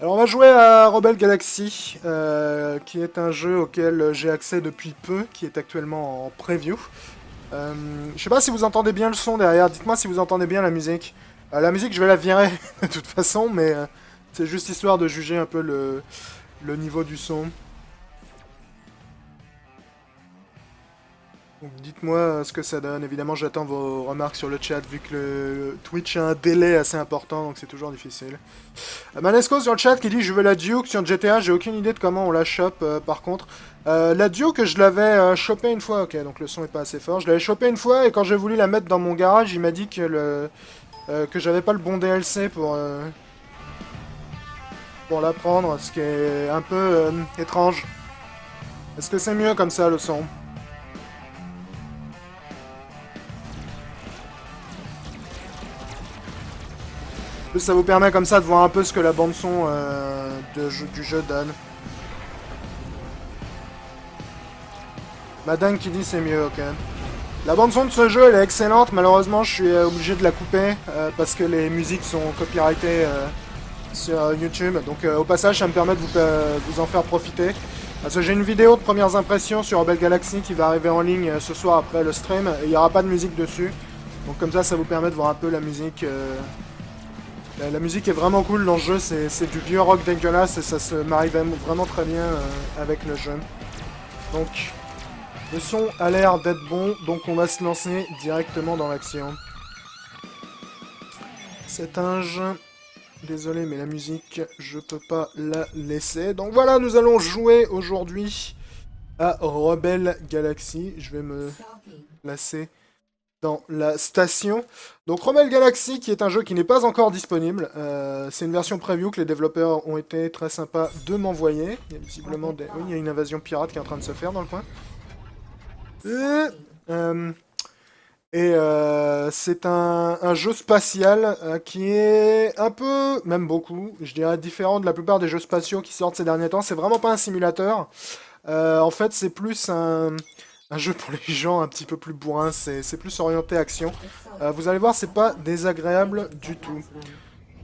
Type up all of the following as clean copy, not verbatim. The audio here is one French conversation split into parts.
Alors on va jouer à Rebel Galaxy, qui est un jeu auquel j'ai accès depuis peu, qui est actuellement en preview. Je sais pas si vous entendez bien le son derrière, dites-moi si vous entendez bien la musique. La musique je vais la virer de toute façon, mais c'est juste histoire de juger un peu le niveau du son. Donc dites-moi ce que ça donne. Évidemment, j'attends vos remarques sur le chat, vu que le Twitch a un délai assez important, donc c'est toujours difficile. Manesco sur le chat qui dit « Je veux la Duke sur GTA, j'ai aucune idée de comment on la chope par contre. » La Duke, je l'avais chopée une fois, ok, donc le son est pas assez fort. Je l'avais chopée une fois, et quand j'ai voulu la mettre dans mon garage, il m'a dit que j'avais pas le bon DLC pour la prendre, ce qui est un peu étrange. Est-ce que c'est mieux comme ça, le son? Plus ça vous permet comme ça de voir un peu ce que la bande son du jeu donne. Madame qui dit c'est mieux, ok. La bande son de ce jeu elle est excellente, malheureusement je suis obligé de la couper parce que les musiques sont copyrightées sur YouTube. Donc au passage ça me permet de vous en faire profiter. Parce que j'ai une vidéo de premières impressions sur Rebel Galaxy qui va arriver en ligne ce soir après le stream. Et il n'y aura pas de musique dessus. Donc comme ça vous permet de voir un peu la musique. La musique est vraiment cool dans le jeu, c'est du vieux rock dégueulasse et ça se marie vraiment très bien avec le jeu. Donc, le son a l'air d'être bon, donc on va se lancer directement dans l'action. C'est un jeu... Désolé, mais la musique, je peux pas la laisser. Donc voilà, nous allons jouer aujourd'hui à Rebel Galaxy. Je vais me placer dans la station. Donc Rebel Galaxy, qui est un jeu qui n'est pas encore disponible. C'est une version preview que les développeurs ont été très sympas de m'envoyer. Il y a visiblement des... Oui, il y a une invasion pirate qui est en train de se faire dans le coin. C'est un jeu spatial qui est un peu, même beaucoup, je dirais, différent de la plupart des jeux spatiaux qui sortent ces derniers temps. C'est vraiment pas un simulateur. En fait, c'est plus un jeu pour les gens un petit peu plus bourrin, c'est plus orienté action. Vous allez voir, c'est pas désagréable du tout.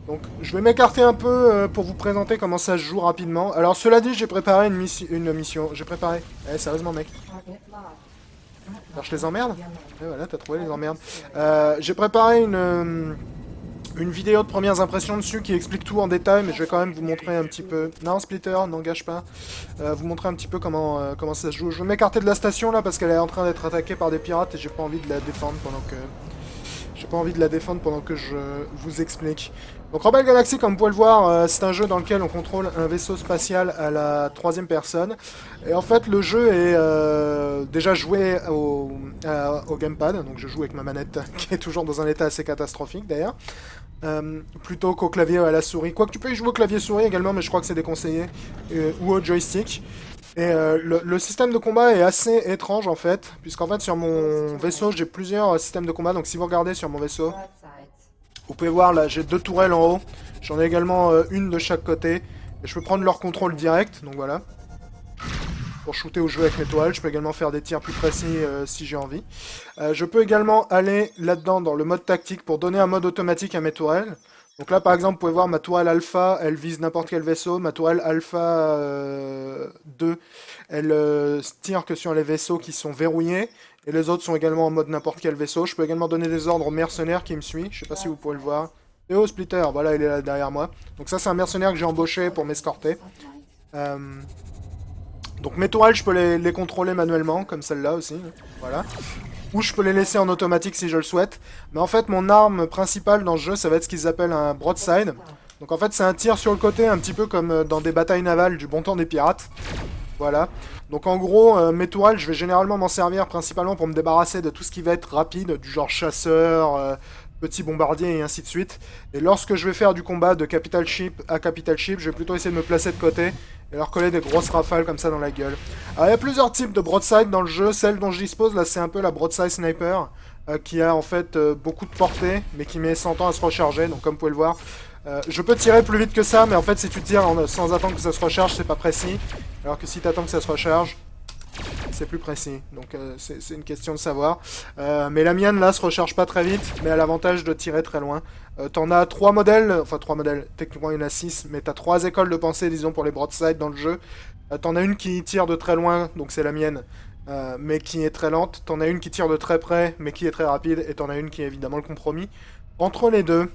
Donc, je vais m'écarter un peu pour vous présenter comment ça se joue rapidement. Alors, cela dit, j'ai préparé une mission. J'ai préparé... Eh, sérieusement, mec. Alors, je les emmerde? Et voilà, t'as trouvé les emmerdes. J'ai préparé une vidéo de premières impressions dessus qui explique tout en détail, mais je vais quand même vous montrer un petit peu... Non, Splitter, n'engage pas. Vous montrer un petit peu comment ça se joue. Je vais m'écarter de la station, là, parce qu'elle est en train d'être attaquée par des pirates, et j'ai pas envie de la défendre pendant que... je vous explique. Donc Rebel Galaxy, comme vous pouvez le voir, c'est un jeu dans lequel on contrôle un vaisseau spatial à la troisième personne. Et en fait, le jeu est déjà joué au gamepad, donc je joue avec ma manette qui est toujours dans un état assez catastrophique d'ailleurs. Plutôt qu'au clavier ou à la souris. Quoique tu peux y jouer au clavier souris également, mais je crois que c'est déconseillé. Ou au joystick. Et le système de combat est assez étrange en fait, puisqu'en fait sur mon vaisseau j'ai plusieurs systèmes de combat, donc si vous regardez sur mon vaisseau, vous pouvez voir là j'ai 2 tourelles en haut, j'en ai également une de chaque côté, et je peux prendre leur contrôle direct, donc voilà. Pour shooter ou jouer avec mes tourelles, je peux également faire des tirs plus précis si j'ai envie. Je peux également aller là-dedans dans le mode tactique pour donner un mode automatique à mes tourelles. Donc là, par exemple, vous pouvez voir ma tourelle alpha, elle vise n'importe quel vaisseau. Ma tourelle alpha 2, elle tire que sur les vaisseaux qui sont verrouillés. Et les autres sont également en mode n'importe quel vaisseau. Je peux également donner des ordres aux mercenaires qui me suivent. Je sais pas si vous pouvez le voir. Et au Splitter, voilà, il est là derrière moi. Donc ça, c'est un mercenaire que j'ai embauché pour m'escorter. Donc mes tourelles, je peux les contrôler manuellement, comme celle-là aussi. Voilà. Ou je peux les laisser en automatique si je le souhaite. Mais en fait, mon arme principale dans le jeu, ça va être ce qu'ils appellent un broadside. Donc en fait, c'est un tir sur le côté, un petit peu comme dans des batailles navales du bon temps des pirates. Voilà. Donc en gros, mes tourelles, je vais généralement m'en servir principalement pour me débarrasser de tout ce qui va être rapide, du genre chasseur, petit bombardier et ainsi de suite. Et lorsque je vais faire du combat de capital ship à capital ship, je vais plutôt essayer de me placer de côté et leur coller des grosses rafales comme ça dans la gueule. Alors il y a plusieurs types de broadside dans le jeu. Celle dont je dispose là, c'est un peu la broadside sniper, qui a en fait beaucoup de portée, mais qui met 100 ans à se recharger. Donc comme vous pouvez le voir, je peux tirer plus vite que ça, mais en fait si tu tires sans attendre que ça se recharge, c'est pas précis. Alors que si tu attends que ça se recharge, c'est plus précis. Donc c'est une question de savoir. Mais la mienne là se recharge pas très vite, mais a l'avantage de tirer très loin. T'en as 3 modèles, enfin 3 modèles, techniquement il y en a 6, mais t'as 3 écoles de pensée, disons, pour les broadside dans le jeu. T'en as une qui tire de très loin, donc c'est la mienne, mais qui est très lente. T'en as une qui tire de très près, mais qui est très rapide. Et t'en as une qui est évidemment le compromis entre les deux.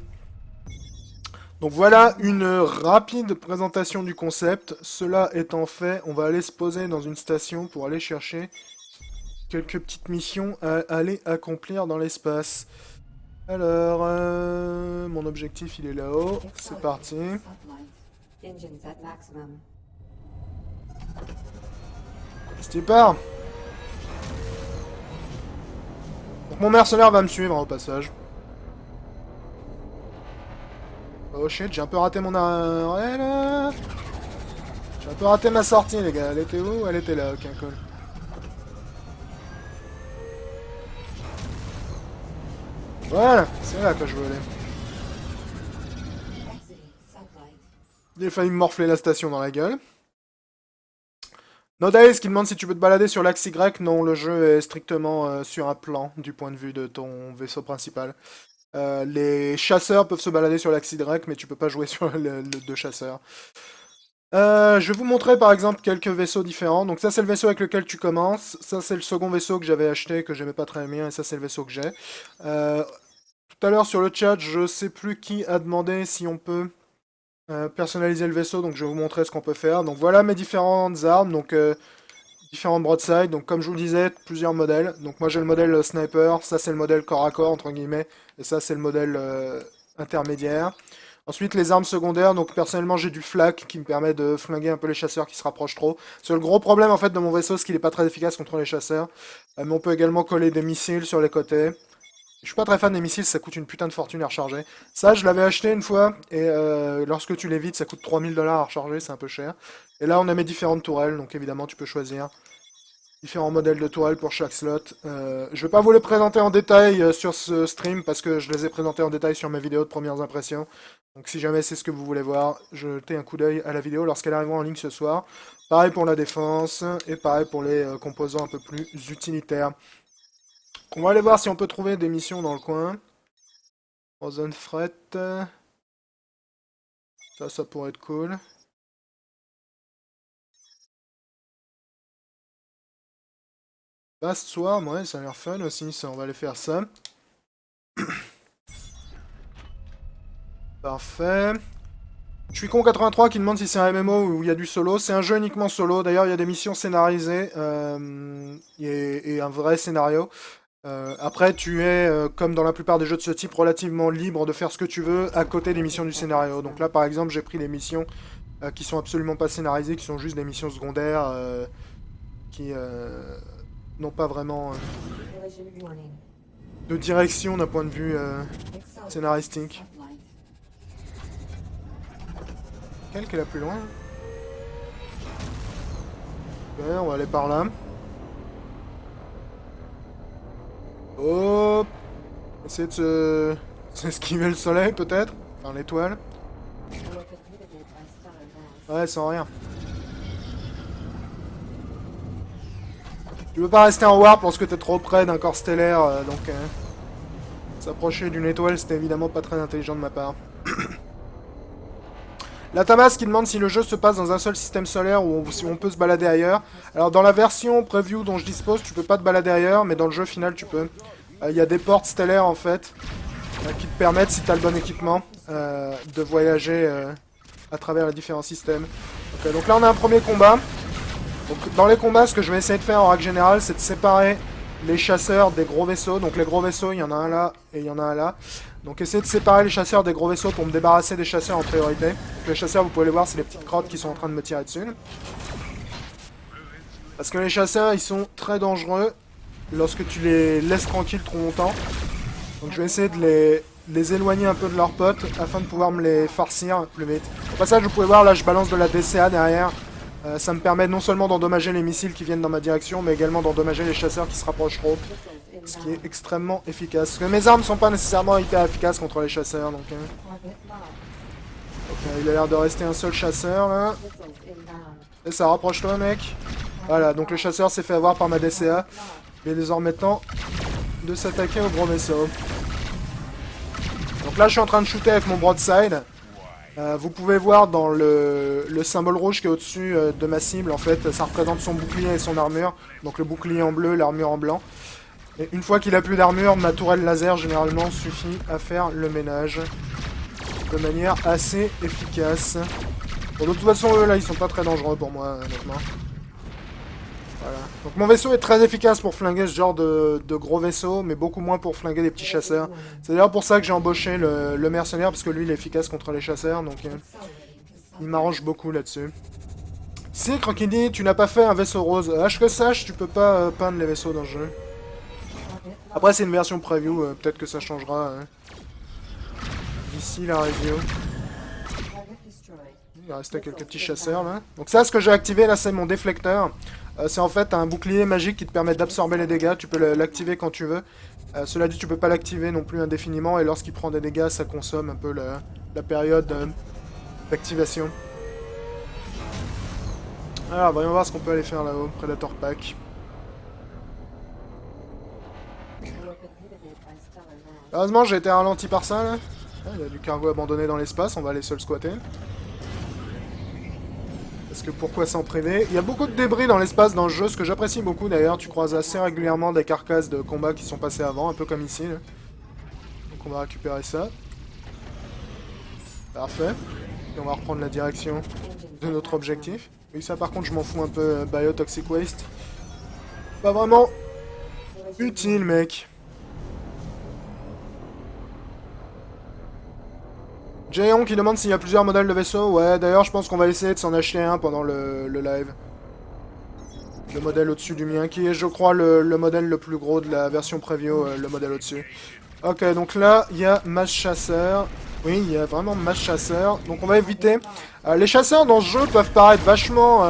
Donc voilà une rapide présentation du concept. Cela étant fait, on va aller se poser dans une station pour aller chercher quelques petites missions à aller accomplir dans l'espace. Alors, mon objectif il est là-haut. C'est parti. C'est part. Donc mon mercenaire va me suivre hein, au passage. Oh shit, j'ai un peu raté mon arrêt là. J'ai un peu raté ma sortie les gars. Elle était où? Elle était là, ok, cool. Voilà, c'est là que je veux aller. Il a failli me morfler la station dans la gueule. Nodays qui demande si tu peux te balader sur l'axe Y. Non, le jeu est strictement sur un plan du point de vue de ton vaisseau principal. Les chasseurs peuvent se balader sur l'axe Y, mais tu peux pas jouer sur le deux chasseurs. Je vais vous montrer par exemple quelques vaisseaux différents. Donc ça c'est le vaisseau avec lequel tu commences. Ça c'est le second vaisseau que j'avais acheté, que j'aimais pas très bien, et ça c'est le vaisseau que j'ai. Tout à l'heure sur le chat, je sais plus qui a demandé si on peut personnaliser le vaisseau, donc je vais vous montrer ce qu'on peut faire. Donc voilà mes différentes armes, donc différentes broadsides. Donc comme je vous le disais, plusieurs modèles. Donc moi j'ai le modèle sniper, ça c'est le modèle corps à corps entre guillemets, et ça c'est le modèle intermédiaire. Ensuite les armes secondaires, donc personnellement j'ai du flak qui me permet de flinguer un peu les chasseurs qui se rapprochent trop. C'est le gros problème en fait de mon vaisseau, c'est qu'il n'est pas très efficace contre les chasseurs. Mais on peut également coller des missiles sur les côtés. Je suis pas très fan des missiles, ça coûte une putain de fortune à recharger. Ça, je l'avais acheté une fois, et lorsque tu l'évites, ça coûte 3000 $ à recharger, c'est un peu cher. Et là, on a mes différentes tourelles, donc évidemment, tu peux choisir différents modèles de tourelles pour chaque slot. Je vais pas vous les présenter en détail sur ce stream, parce que je les ai présentés en détail sur mes vidéos de premières impressions. Donc si jamais c'est ce que vous voulez voir, jetez un coup d'œil à la vidéo lorsqu'elle arrivera en ligne ce soir. Pareil pour la défense, et pareil pour les composants un peu plus utilitaires. On va aller voir si on peut trouver des missions dans le coin. Frozen Fret. Ça pourrait être cool. Fast Swarm, ouais, ça a l'air fun aussi, ça, on va aller faire ça. Parfait. Je suis con 83 qui demande si c'est un MMO où il y a du solo. C'est un jeu uniquement solo. D'ailleurs, il y a des missions scénarisées et un vrai scénario. Après, tu es, comme dans la plupart des jeux de ce type, relativement libre de faire ce que tu veux à côté des missions du scénario. Donc là, par exemple, j'ai pris les missions qui sont absolument pas scénarisées, qui sont juste des missions secondaires, qui n'ont pas vraiment de direction d'un point de vue scénaristique. Quelle qui est la plus loin? Ok, on va aller par là. Hop. Essayer de s'esquiver le soleil peut-être. Enfin l'étoile. Ouais, sans rien. Tu veux pas rester en warp lorsque t'es trop près d'un corps stellaire, donc s'approcher d'une étoile, c'était évidemment pas très intelligent de ma part. La Tamas qui demande si le jeu se passe dans un seul système solaire ou si on peut se balader ailleurs. Alors dans la version preview dont je dispose, tu peux pas te balader ailleurs, mais dans le jeu final tu peux. Il y a des portes stellaires en fait, qui te permettent, si tu as le bon équipement, de voyager à travers les différents systèmes. Okay, donc là on a un premier combat. Donc, dans les combats, ce que je vais essayer de faire en règle générale, c'est de séparer les chasseurs des gros vaisseaux. Donc les gros vaisseaux, il y en a un là et il y en a un là. Donc essayez de séparer les chasseurs des gros vaisseaux pour me débarrasser des chasseurs en priorité. Donc, les chasseurs, vous pouvez les voir, c'est les petites crottes qui sont en train de me tirer dessus. Parce que les chasseurs, ils sont très dangereux lorsque tu les laisses tranquilles trop longtemps. Donc je vais essayer de les éloigner un peu de leurs potes afin de pouvoir me les farcir plus vite. Au passage, vous pouvez voir, là je balance de la DCA derrière. Ça me permet non seulement d'endommager les missiles qui viennent dans ma direction, mais également d'endommager les chasseurs qui se rapprochent trop. Ce qui est extrêmement efficace. Parce que mes armes sont pas nécessairement hyper efficaces contre les chasseurs, donc... Ok, il a l'air de rester un seul chasseur, là. Et ça, rapproche-toi, mec. Voilà, donc le chasseur s'est fait avoir par ma DCA. Il est désormais temps de s'attaquer au gros vaisseau. Donc là, je suis en train de shooter avec mon broadside. Vous pouvez voir dans le symbole rouge qui est au-dessus de ma cible, en fait, ça représente son bouclier et son armure. Donc le bouclier en bleu, l'armure en blanc. Et une fois qu'il a plus d'armure, ma tourelle laser, généralement, suffit à faire le ménage. De manière assez efficace. Bon, de toute façon, eux, là, ils sont pas très dangereux pour moi, honnêtement. Voilà. Donc mon vaisseau est très efficace pour flinguer ce genre de gros vaisseau, mais beaucoup moins pour flinguer des petits chasseurs. C'est d'ailleurs pour ça que j'ai embauché le mercenaire, parce que lui il est efficace contre les chasseurs, donc il m'arrange beaucoup là-dessus. Si, Croquini, tu n'as pas fait un vaisseau rose. Que sache, tu peux pas peindre les vaisseaux dans le jeu. Après c'est une version preview, peut-être que ça changera d'ici la review. Il restait quelques petits chasseurs là. Donc ça, ce que j'ai activé là, c'est mon déflecteur. C'est en fait un bouclier magique qui te permet d'absorber les dégâts. Tu peux l'activer quand tu veux. Cela dit, tu peux pas l'activer non plus indéfiniment. Et lorsqu'il prend des dégâts, ça consomme un peu la période d'activation. Alors, voyons voir ce qu'on peut aller faire là-haut. Predator Pack. Heureusement, j'ai été ralenti par ça là. Il y a du cargo abandonné dans l'espace. On va aller se le squatter. Parce que pourquoi s'en priver? Il y a beaucoup de débris dans l'espace dans le jeu, ce que j'apprécie beaucoup d'ailleurs. Tu croises assez régulièrement des carcasses de combat qui sont passées avant, un peu comme ici. Là. Donc on va récupérer ça. Parfait. Et on va reprendre la direction de notre objectif. Oui, ça par contre je m'en fous un peu, Biotoxic Waste. Pas vraiment utile, mec. Jayon qui demande s'il y a plusieurs modèles de vaisseaux. Ouais, d'ailleurs, je pense qu'on va essayer de s'en acheter un pendant le live. Le modèle au-dessus du mien, qui est, je crois, le modèle le plus gros de la version preview, le modèle au-dessus. Ok, donc là, il y a masse chasseur. Oui, il y a vraiment masse chasseur. Donc on va éviter. Les chasseurs dans ce jeu peuvent paraître vachement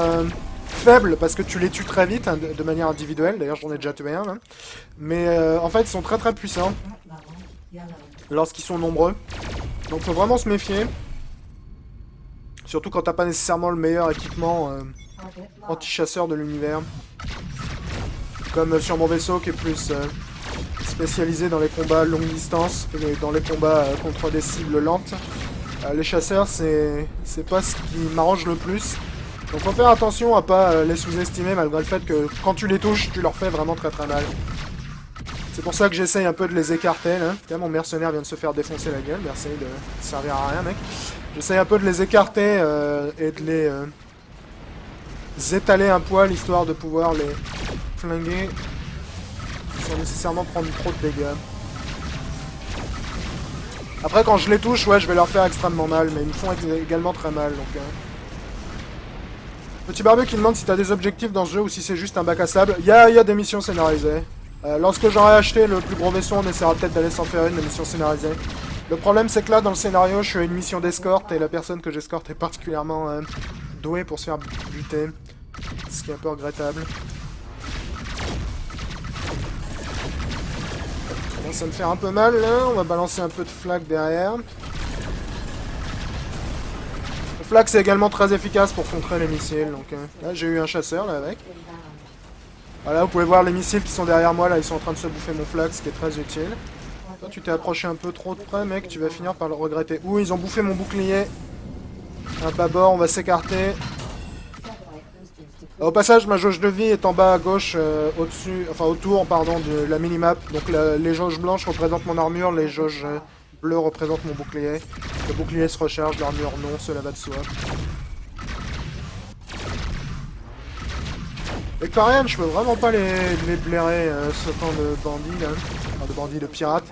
faibles, parce que tu les tues très vite, hein, de manière individuelle. D'ailleurs, j'en ai déjà tué un. Hein. Mais en fait, ils sont très très puissants. Lorsqu'ils sont nombreux. Donc faut vraiment se méfier. Surtout quand t'as pas nécessairement le meilleur équipement anti-chasseur de l'univers. Comme sur mon vaisseau qui est plus spécialisé dans les combats longue distance et dans les combats contre des cibles lentes. Les chasseurs c'est pas ce qui m'arrange le plus. Donc faut faire attention à pas les sous-estimer malgré le fait que quand tu les touches, tu leur fais vraiment très très mal. C'est pour ça que j'essaye un peu de les écarter là. Tiens, mon mercenaire vient de se faire défoncer la gueule, merci de servir à rien mec. J'essaye un peu de les écarter et de les étaler un poil histoire de pouvoir les flinguer sans nécessairement prendre trop de dégâts. Après quand je les touche, ouais je vais leur faire extrêmement mal, mais ils me font également très mal donc... Petit Barbu qui demande si t'as des objectifs dans ce jeu ou si c'est juste un bac à sable. Il y a des missions scénarisées. Lorsque j'aurai acheté le plus gros vaisseau, on essaiera peut-être d'aller s'en faire une, des missions scénarisées. Le problème c'est que là, dans le scénario, je suis à une mission d'escorte et la personne que j'escorte est particulièrement douée pour se faire buter. Ce qui est un peu regrettable. Ça commence à me faire un peu mal là, on va balancer un peu de flag derrière. Le flag c'est également très efficace pour contrer les missiles, donc là j'ai eu un chasseur là avec. Voilà, vous pouvez voir les missiles qui sont derrière moi, là, ils sont en train de se bouffer mon flag, ce qui est très utile. Toi, tu t'es approché un peu trop de près, mec, tu vas finir par le regretter. Ouh, ils ont bouffé mon bouclier. Un bâbord, on va s'écarter. Au passage, ma jauge de vie est en bas à gauche, au-dessus, enfin autour, pardon, de la minimap. Donc les jauges blanches représentent mon armure, les jauges bleues représentent mon bouclier. Le bouclier se recharge, l'armure non, cela va de soi. Les Coréens, je peux vraiment pas les blairer, ce temps de bandits, là. Enfin, de bandits, de pirates.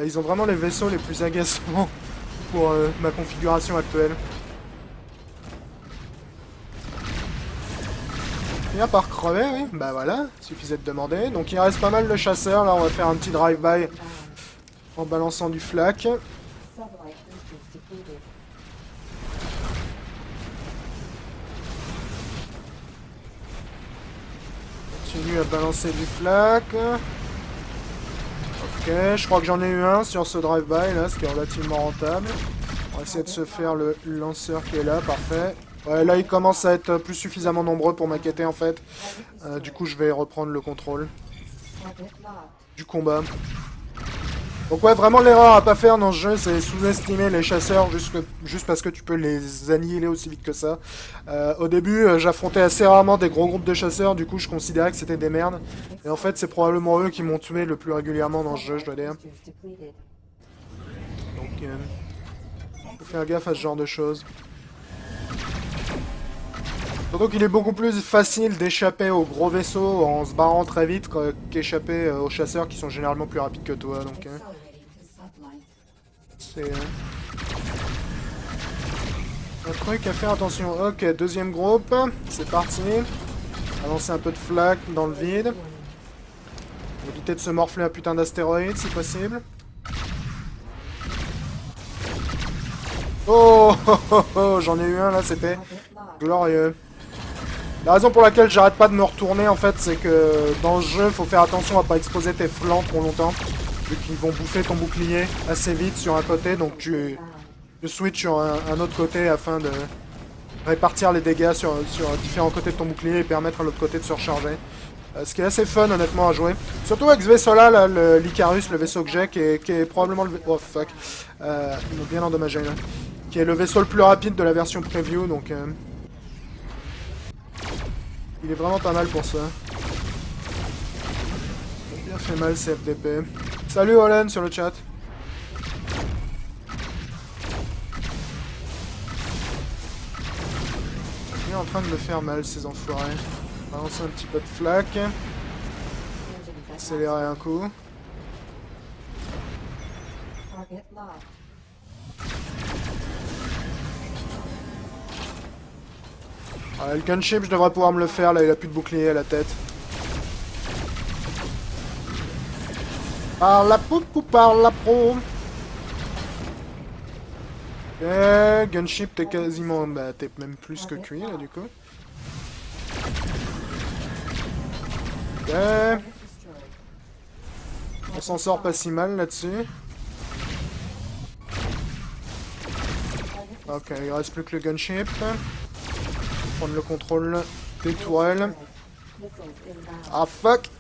Ils ont vraiment les vaisseaux les plus agaçants pour ma configuration actuelle. Finir par crever, oui. Bah voilà, suffisait de demander. Donc il reste pas mal de chasseurs, là on va faire un petit drive-by en balançant du flak. Continue à balancer du flak. Ok, je crois que j'en ai eu un sur ce drive-by là, ce qui est relativement rentable. On va essayer de se faire le lanceur qui est là, parfait. Ouais, là, ils commencent à être plus suffisamment nombreux pour m'inquiéter, en fait. Du coup, je vais reprendre le contrôle du combat. Donc ouais, vraiment l'erreur à pas faire dans ce jeu, c'est sous-estimer les chasseurs juste parce que tu peux les annihiler aussi vite que ça. Au début, j'affrontais assez rarement des gros groupes de chasseurs, du coup je considérais que c'était des merdes. Et en fait, c'est probablement eux qui m'ont tué le plus régulièrement dans ce jeu, je dois dire. Donc, faut faire gaffe à ce genre de choses. Surtout qu'il est beaucoup plus facile d'échapper aux gros vaisseaux en se barrant très vite qu'échapper aux chasseurs qui sont généralement plus rapides que toi, donc... c'est... un truc à faire attention. Ok, deuxième groupe, c'est parti. Lancer un peu de flaque dans le vide. Éviter de se morfler un putain d'astéroïde si possible. Oh, oh, oh, oh, j'en ai eu un là, c'était glorieux. La raison pour laquelle j'arrête pas de me retourner en fait, c'est que dans ce jeu, faut faire attention à pas exposer tes flancs trop longtemps. Vu qu'ils vont bouffer ton bouclier assez vite sur un côté, donc tu switches sur un autre côté afin de répartir les dégâts sur différents côtés de ton bouclier et permettre à l'autre côté de se recharger. Ce qui est assez fun honnêtement à jouer. Surtout avec ce vaisseau là, l'Icarus, le vaisseau que j'ai, qui est probablement le... Oh fuck. Ils m'ont bien endommagé là. Qui est le vaisseau le plus rapide de la version preview, donc... il est vraiment pas mal pour ça. Il a bien fait mal ces FDP. Salut Olen sur le chat. Il est en train de me faire mal ces enfoirés. Balancer un petit peu de flaque. Accélérer un coup. Ah, le gunship, je devrais pouvoir me le faire, là il a plus de bouclier à la tête. Par la poupe ou par la pro. Ok, gunship, t'es quasiment... Bah, t'es même plus que cuit, là, du coup. Ok. On s'en sort pas si mal, là-dessus. Ok, il reste plus que le gunship. Prendre le contrôle des tourelles. Ah, fuck!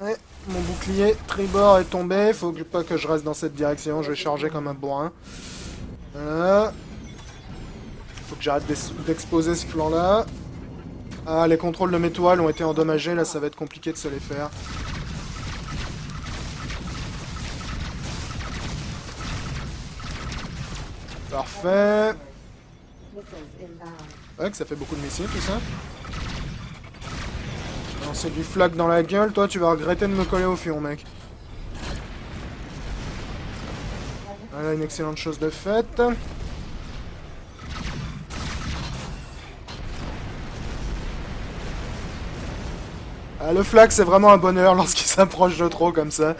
Ouais, mon bouclier tribord est tombé, faut pas que je reste dans cette direction, je vais charger comme un bourrin. Voilà. Faut que j'arrête d'exposer ce flanc là. Ah, les contrôles de mes toiles ont été endommagés, là ça va être compliqué de se les faire. Parfait. Ouais, que ça fait beaucoup de missiles tout ça. C'est du flag dans la gueule, toi tu vas regretter de me coller au fion mec. Voilà une excellente chose de faite. Ah, le flag c'est vraiment un bonheur lorsqu'il s'approche de trop comme ça.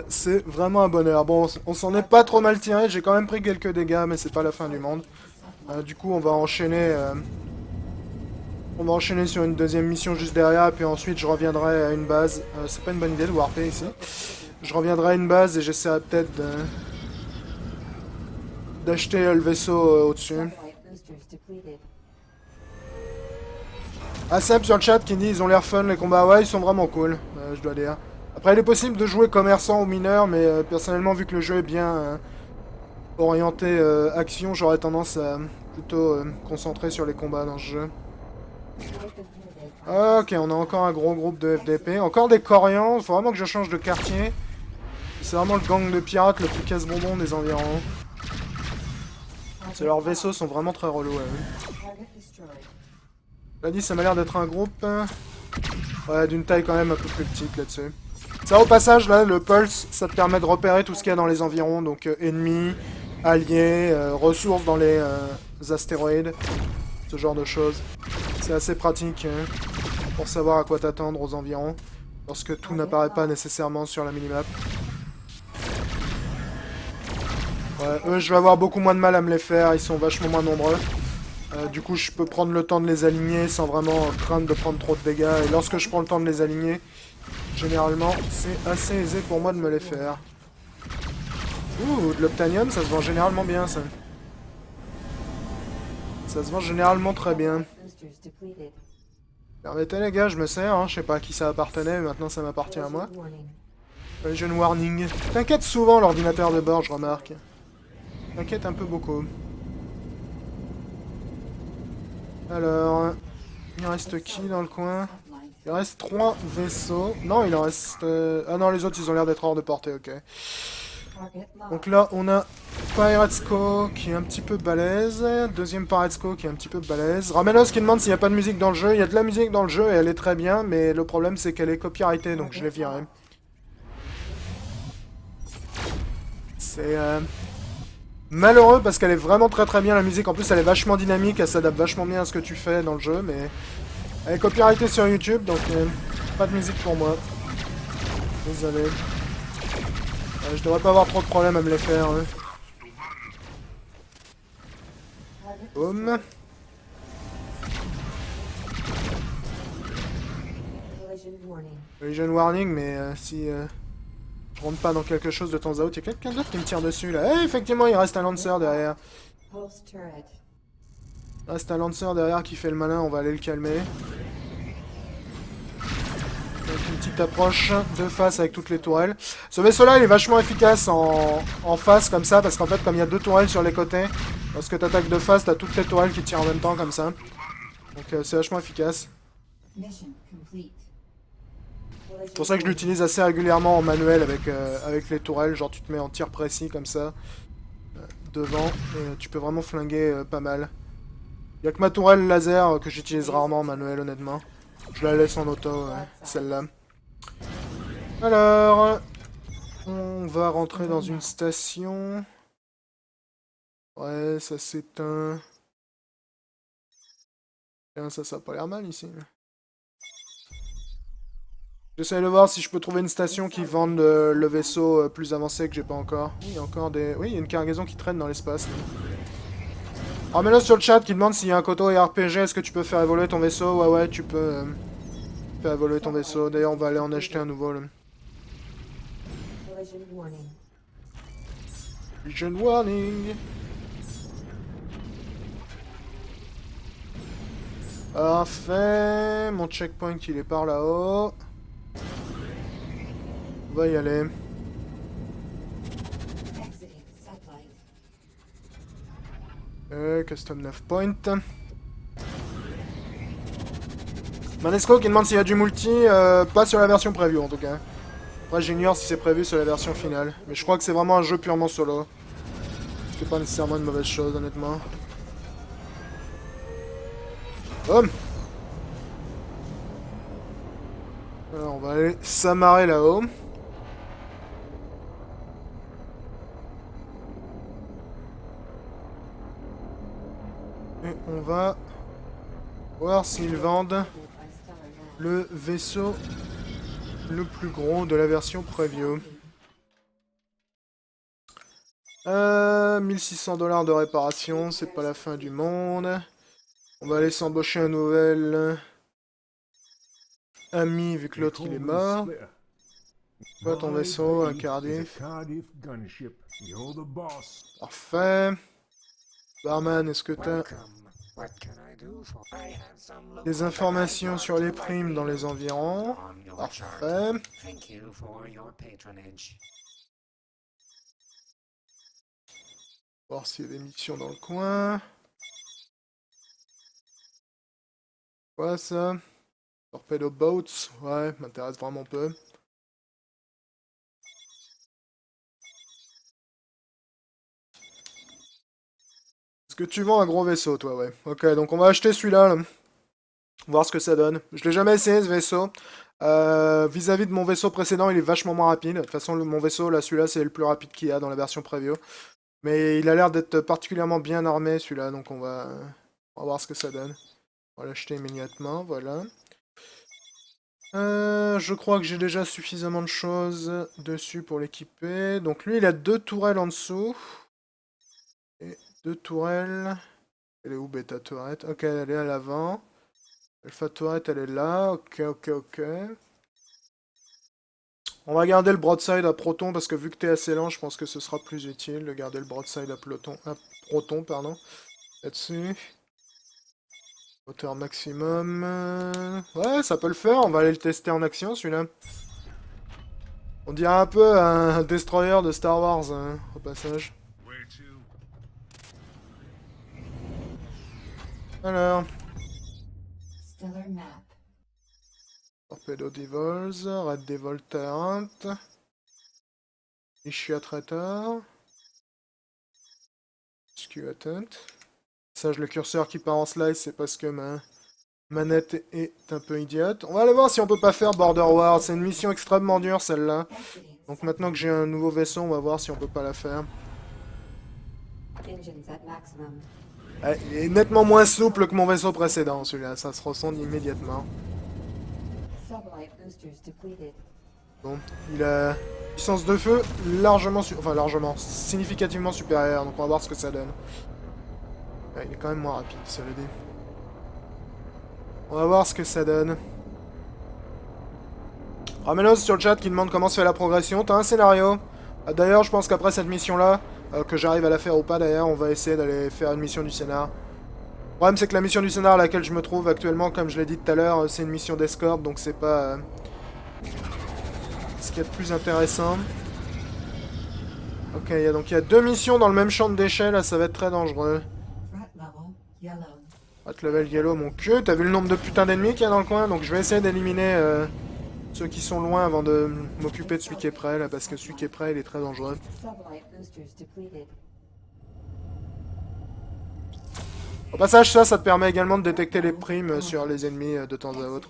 C'est vraiment un bonheur. Bon, on s'en est pas trop mal tiré, j'ai quand même pris quelques dégâts mais c'est pas la fin du monde. Du coup on va enchaîner... on va enchaîner sur une deuxième mission juste derrière, et puis ensuite je reviendrai à une base. C'est pas une bonne idée de warper ici. Je reviendrai à une base et j'essaierai peut-être d'acheter le vaisseau au-dessus. Ah, Seb sur le chat qui dit ils ont l'air fun les combats. Ouais, ils sont vraiment cool, je dois dire. Après, il est possible de jouer commerçant ou mineur, mais personnellement, vu que le jeu est bien orienté action, j'aurais tendance à plutôt concentrer sur les combats dans ce jeu. Ok, on a encore un gros groupe de FDP. Encore des Corians, faut vraiment que je change de quartier. C'est vraiment le gang de pirates le plus casse-bonbon des environs. Leurs vaisseaux sont vraiment très relous. Là dit, ça m'a l'air d'être un groupe ouais, d'une taille quand même un peu plus petite là-dessus. Ça, au passage, là, le Pulse, ça te permet de repérer tout ce qu'il y a dans les environs. Donc, ennemis, alliés, ressources dans les astéroïdes, ce genre de choses. C'est assez pratique pour savoir à quoi t'attendre aux environs, lorsque tout n'apparaît pas nécessairement sur la minimap. Ouais, eux, je vais avoir beaucoup moins de mal à me les faire, ils sont vachement moins nombreux. Du coup, je peux prendre le temps de les aligner sans vraiment craindre de prendre trop de dégâts. Et lorsque je prends le temps de les aligner, généralement, c'est assez aisé pour moi de me les faire. Ouh, de l'Obtanium, ça se vend généralement bien, ça. Ça se vend généralement très bien. Permettez les gars, je me sers, hein. Je sais pas à qui ça appartenait, mais maintenant ça m'appartient à moi. Collision warning. T'inquiète souvent l'ordinateur de bord, je remarque. T'inquiète un peu beaucoup. Alors, il reste qui dans le coin? Il reste 3 vaisseaux. Non, il en reste... Ah non, les autres, ils ont l'air d'être hors de portée, ok. Donc là, on a Piratesco qui est un petit peu balèze. Deuxième Piratesco qui est un petit peu balèze. Ramenos qui demande s'il n'y a pas de musique dans le jeu. Il y a de la musique dans le jeu et elle est très bien, mais le problème c'est qu'elle est copyrightée, donc je l'ai virée. C'est malheureux parce qu'elle est vraiment très bien la musique. En plus, elle est vachement dynamique, elle s'adapte vachement bien à ce que tu fais dans le jeu, mais elle est copyrightée sur YouTube, donc pas de musique pour moi. Désolé. Je devrais pas avoir trop de problèmes à me les faire. Hein. Boum. Collision warning, mais si je rentre pas dans quelque chose de temps à autre, il y a quelqu'un d'autre qui me tire dessus là. Eh, effectivement, il reste un Lancer derrière. Il reste un Lancer derrière qui fait le malin, on va aller le calmer. Donc une petite approche de face avec toutes les tourelles. Ce vaisseau-là, il est vachement efficace en face comme ça, parce qu'en fait, comme il y a 2 tourelles sur les côtés, lorsque tu attaques de face, tu as toutes les tourelles qui tirent en même temps comme ça. Donc c'est vachement efficace. C'est pour ça que je l'utilise assez régulièrement en manuel avec les tourelles. Genre tu te mets en tir précis comme ça, devant, et tu peux vraiment flinguer pas mal. Il y a que ma tourelle laser que j'utilise rarement en manuel honnêtement. Je la laisse en auto, celle-là. Alors, on va rentrer dans une station. Ouais, ça s'éteint. Tiens, ça a pas l'air mal ici. J'essaie de voir si je peux trouver une station qui vende le vaisseau plus avancé que j'ai pas encore. Oui, il y a encore des... Oui, il y a une cargaison qui traîne dans l'espace. Remets-le sur le chat qui demande s'il y a un coteau et RPG, est-ce que tu peux faire évoluer ton vaisseau? Ouais, tu peux faire évoluer ton vaisseau. D'ailleurs, on va aller en acheter un nouveau. Là. Collision warning. Parfait. Mon checkpoint, il est par là-haut. On va y aller. Custom 9 point. Manesco qui demande s'il y a du multi, pas sur la version preview en tout cas. Après j'ignore si c'est prévu sur la version finale. Mais je crois que c'est vraiment un jeu purement solo. Ce qui n'est pas nécessairement une mauvaise chose honnêtement. Boum. Alors on va aller s'amarrer là-haut. Et on va voir s'ils vendent le vaisseau le plus gros de la version preview. 1600 $ de réparation, c'est pas la fin du monde. On va aller s'embaucher un nouvel ami vu que l'autre il est mort. Quoi ton vaisseau à Cardiff? Parfait. Barman, est-ce que t'as des informations sur les primes dans les environs? Parfait. Voir s'il y a des missions dans le coin. Quoi ça? Torpedo Boats? Ouais, m'intéresse vraiment peu. Est-ce que tu vends un gros vaisseau, toi? Ouais. Ok, donc on va acheter celui-là. Là. Voir ce que ça donne. Je l'ai jamais essayé, ce vaisseau. Vis-à-vis de mon vaisseau précédent, il est vachement moins rapide. De toute façon, mon vaisseau, là, celui-là, c'est le plus rapide qu'il y a dans la version preview. Mais il a l'air d'être particulièrement bien armé, celui-là. Donc on va voir ce que ça donne. On va l'acheter immédiatement, voilà. Je crois que j'ai déjà suffisamment de choses dessus pour l'équiper. Donc lui, il a 2 tourelles en dessous. Et 2 tourelles. Elle est où, Beta Turret? Ok, elle est à l'avant. Alpha Turret, elle est là. Ok. On va garder le broadside à Proton parce que vu que t'es assez lent, je pense que ce sera plus utile de garder le broadside à Proton, pardon. Là-dessus. Hauteur maximum. Ouais, ça peut le faire. On va aller le tester en action, celui-là. On dirait un peu un destroyer de Star Wars, hein, au passage. Alors. Torpedo Devils, Red Devil Tarrant. Issue Traitor. Skew Attempt. Sage le curseur qui part en slice, c'est parce que ma manette est un peu idiote. On va aller voir si on peut pas faire Border Wars. C'est une mission extrêmement dure, celle-là. Donc maintenant que j'ai un nouveau vaisseau, on va voir si on peut pas la faire. Ouais, il est nettement moins souple que mon vaisseau précédent, celui-là. Ça se ressent immédiatement. Bon, il a puissance de feu largement, significativement supérieure. Donc on va voir ce que ça donne. Ouais, il est quand même moins rapide, cela dit. On va voir ce que ça donne. Ramenos sur le chat qui demande comment se fait la progression. T'as un scénario. D'ailleurs, je pense qu'après cette mission-là, que j'arrive à la faire ou pas d'ailleurs, on va essayer d'aller faire une mission du scénar. Le problème, c'est que la mission du scénar à laquelle je me trouve actuellement, comme je l'ai dit tout à l'heure, c'est une mission d'escorte, donc c'est pas ce qu'il y a de plus intéressant. Ok, donc il y a 2 missions dans le même champ de déchets, là, ça va être très dangereux. Hot level yellow, mon cul. T'as vu le nombre de putains d'ennemis qu'il y a dans le coin? Donc je vais essayer d'éliminer ceux qui sont loin avant de m'occuper de celui qui est près, là, parce que celui qui est près, il est très dangereux. Au passage, ça te permet également de détecter les primes sur les ennemis de temps à autre.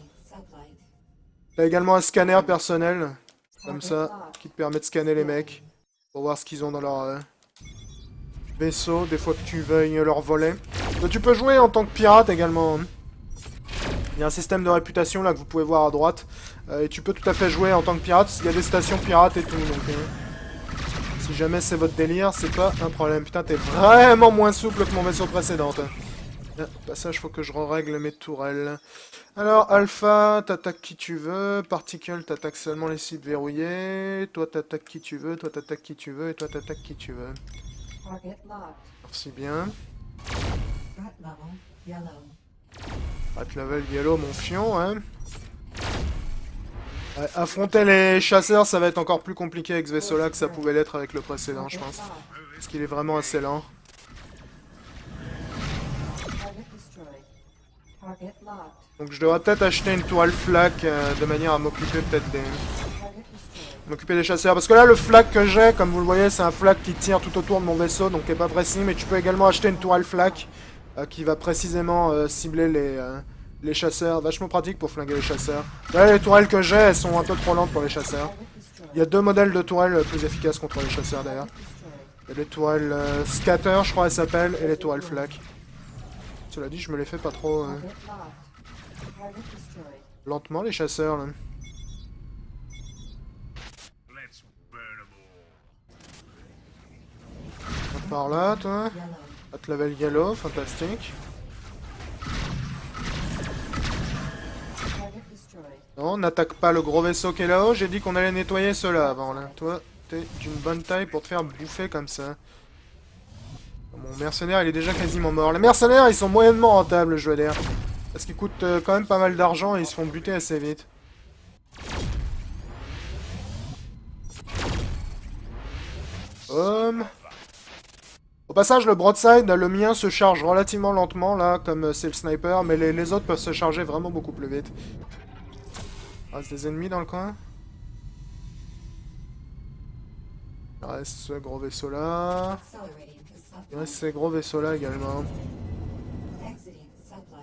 T'as également un scanner personnel, comme ça, qui te permet de scanner les mecs, pour voir ce qu'ils ont dans leur vaisseau, des fois que tu veuilles leur voler. Donc, tu peux jouer en tant que pirate également. Il y a un système de réputation là que vous pouvez voir à droite. Et tu peux tout à fait jouer en tant que pirate. Il y a des stations pirates et tout. Donc, si jamais c'est votre délire, c'est pas un problème. Putain, t'es vraiment moins souple que mon vaisseau précédent. Au passage, faut que je règle mes tourelles. Alors, Alpha, t'attaques qui tu veux. Particle, t'attaques seulement les sites verrouillés. Toi, t'attaques qui tu veux. Toi, t'attaques qui tu veux. Et toi, t'attaques qui tu veux. Merci bien. Hot level yellow, mon fion, hein. Ouais, affronter les chasseurs, ça va être encore plus compliqué avec ce vaisseau-là que ça pouvait l'être avec le précédent, je pense. Parce qu'il est vraiment assez lent. Donc je devrais peut-être acheter une toile flak de manière à m'occuper peut-être des chasseurs. Parce que là, le flak que j'ai, comme vous le voyez, c'est un flak qui tire tout autour de mon vaisseau, donc qui est pas précis. Mais tu peux également acheter une toile flak qui va précisément cibler les chasseurs. Vachement pratique pour flinguer les chasseurs. Là, les tourelles que j'ai, elles sont un peu trop lentes pour les chasseurs. Il y a 2 modèles de tourelles plus efficaces contre les chasseurs d'ailleurs. Il y a les tourelles scatter, je crois elles s'appellent, et les tourelles flak. Cela dit, je me les fais pas trop lentement les chasseurs là. Par là, toi. Hot level yellow, fantastique. Non, n'attaque pas le gros vaisseau qui est là-haut. J'ai dit qu'on allait nettoyer ceux-là avant, là. Toi, t'es d'une bonne taille pour te faire bouffer comme ça. Mon mercenaire, il est déjà quasiment mort. Les mercenaires, ils sont moyennement rentables, je veux dire. Parce qu'ils coûtent quand même pas mal d'argent et ils se font buter assez vite. Au passage, le broadside, le mien se charge relativement lentement, là, comme c'est le sniper, mais les autres peuvent se charger vraiment beaucoup plus vite. Il reste des ennemis dans le coin. Il reste ce gros vaisseau-là. Il reste ces gros vaisseaux-là également.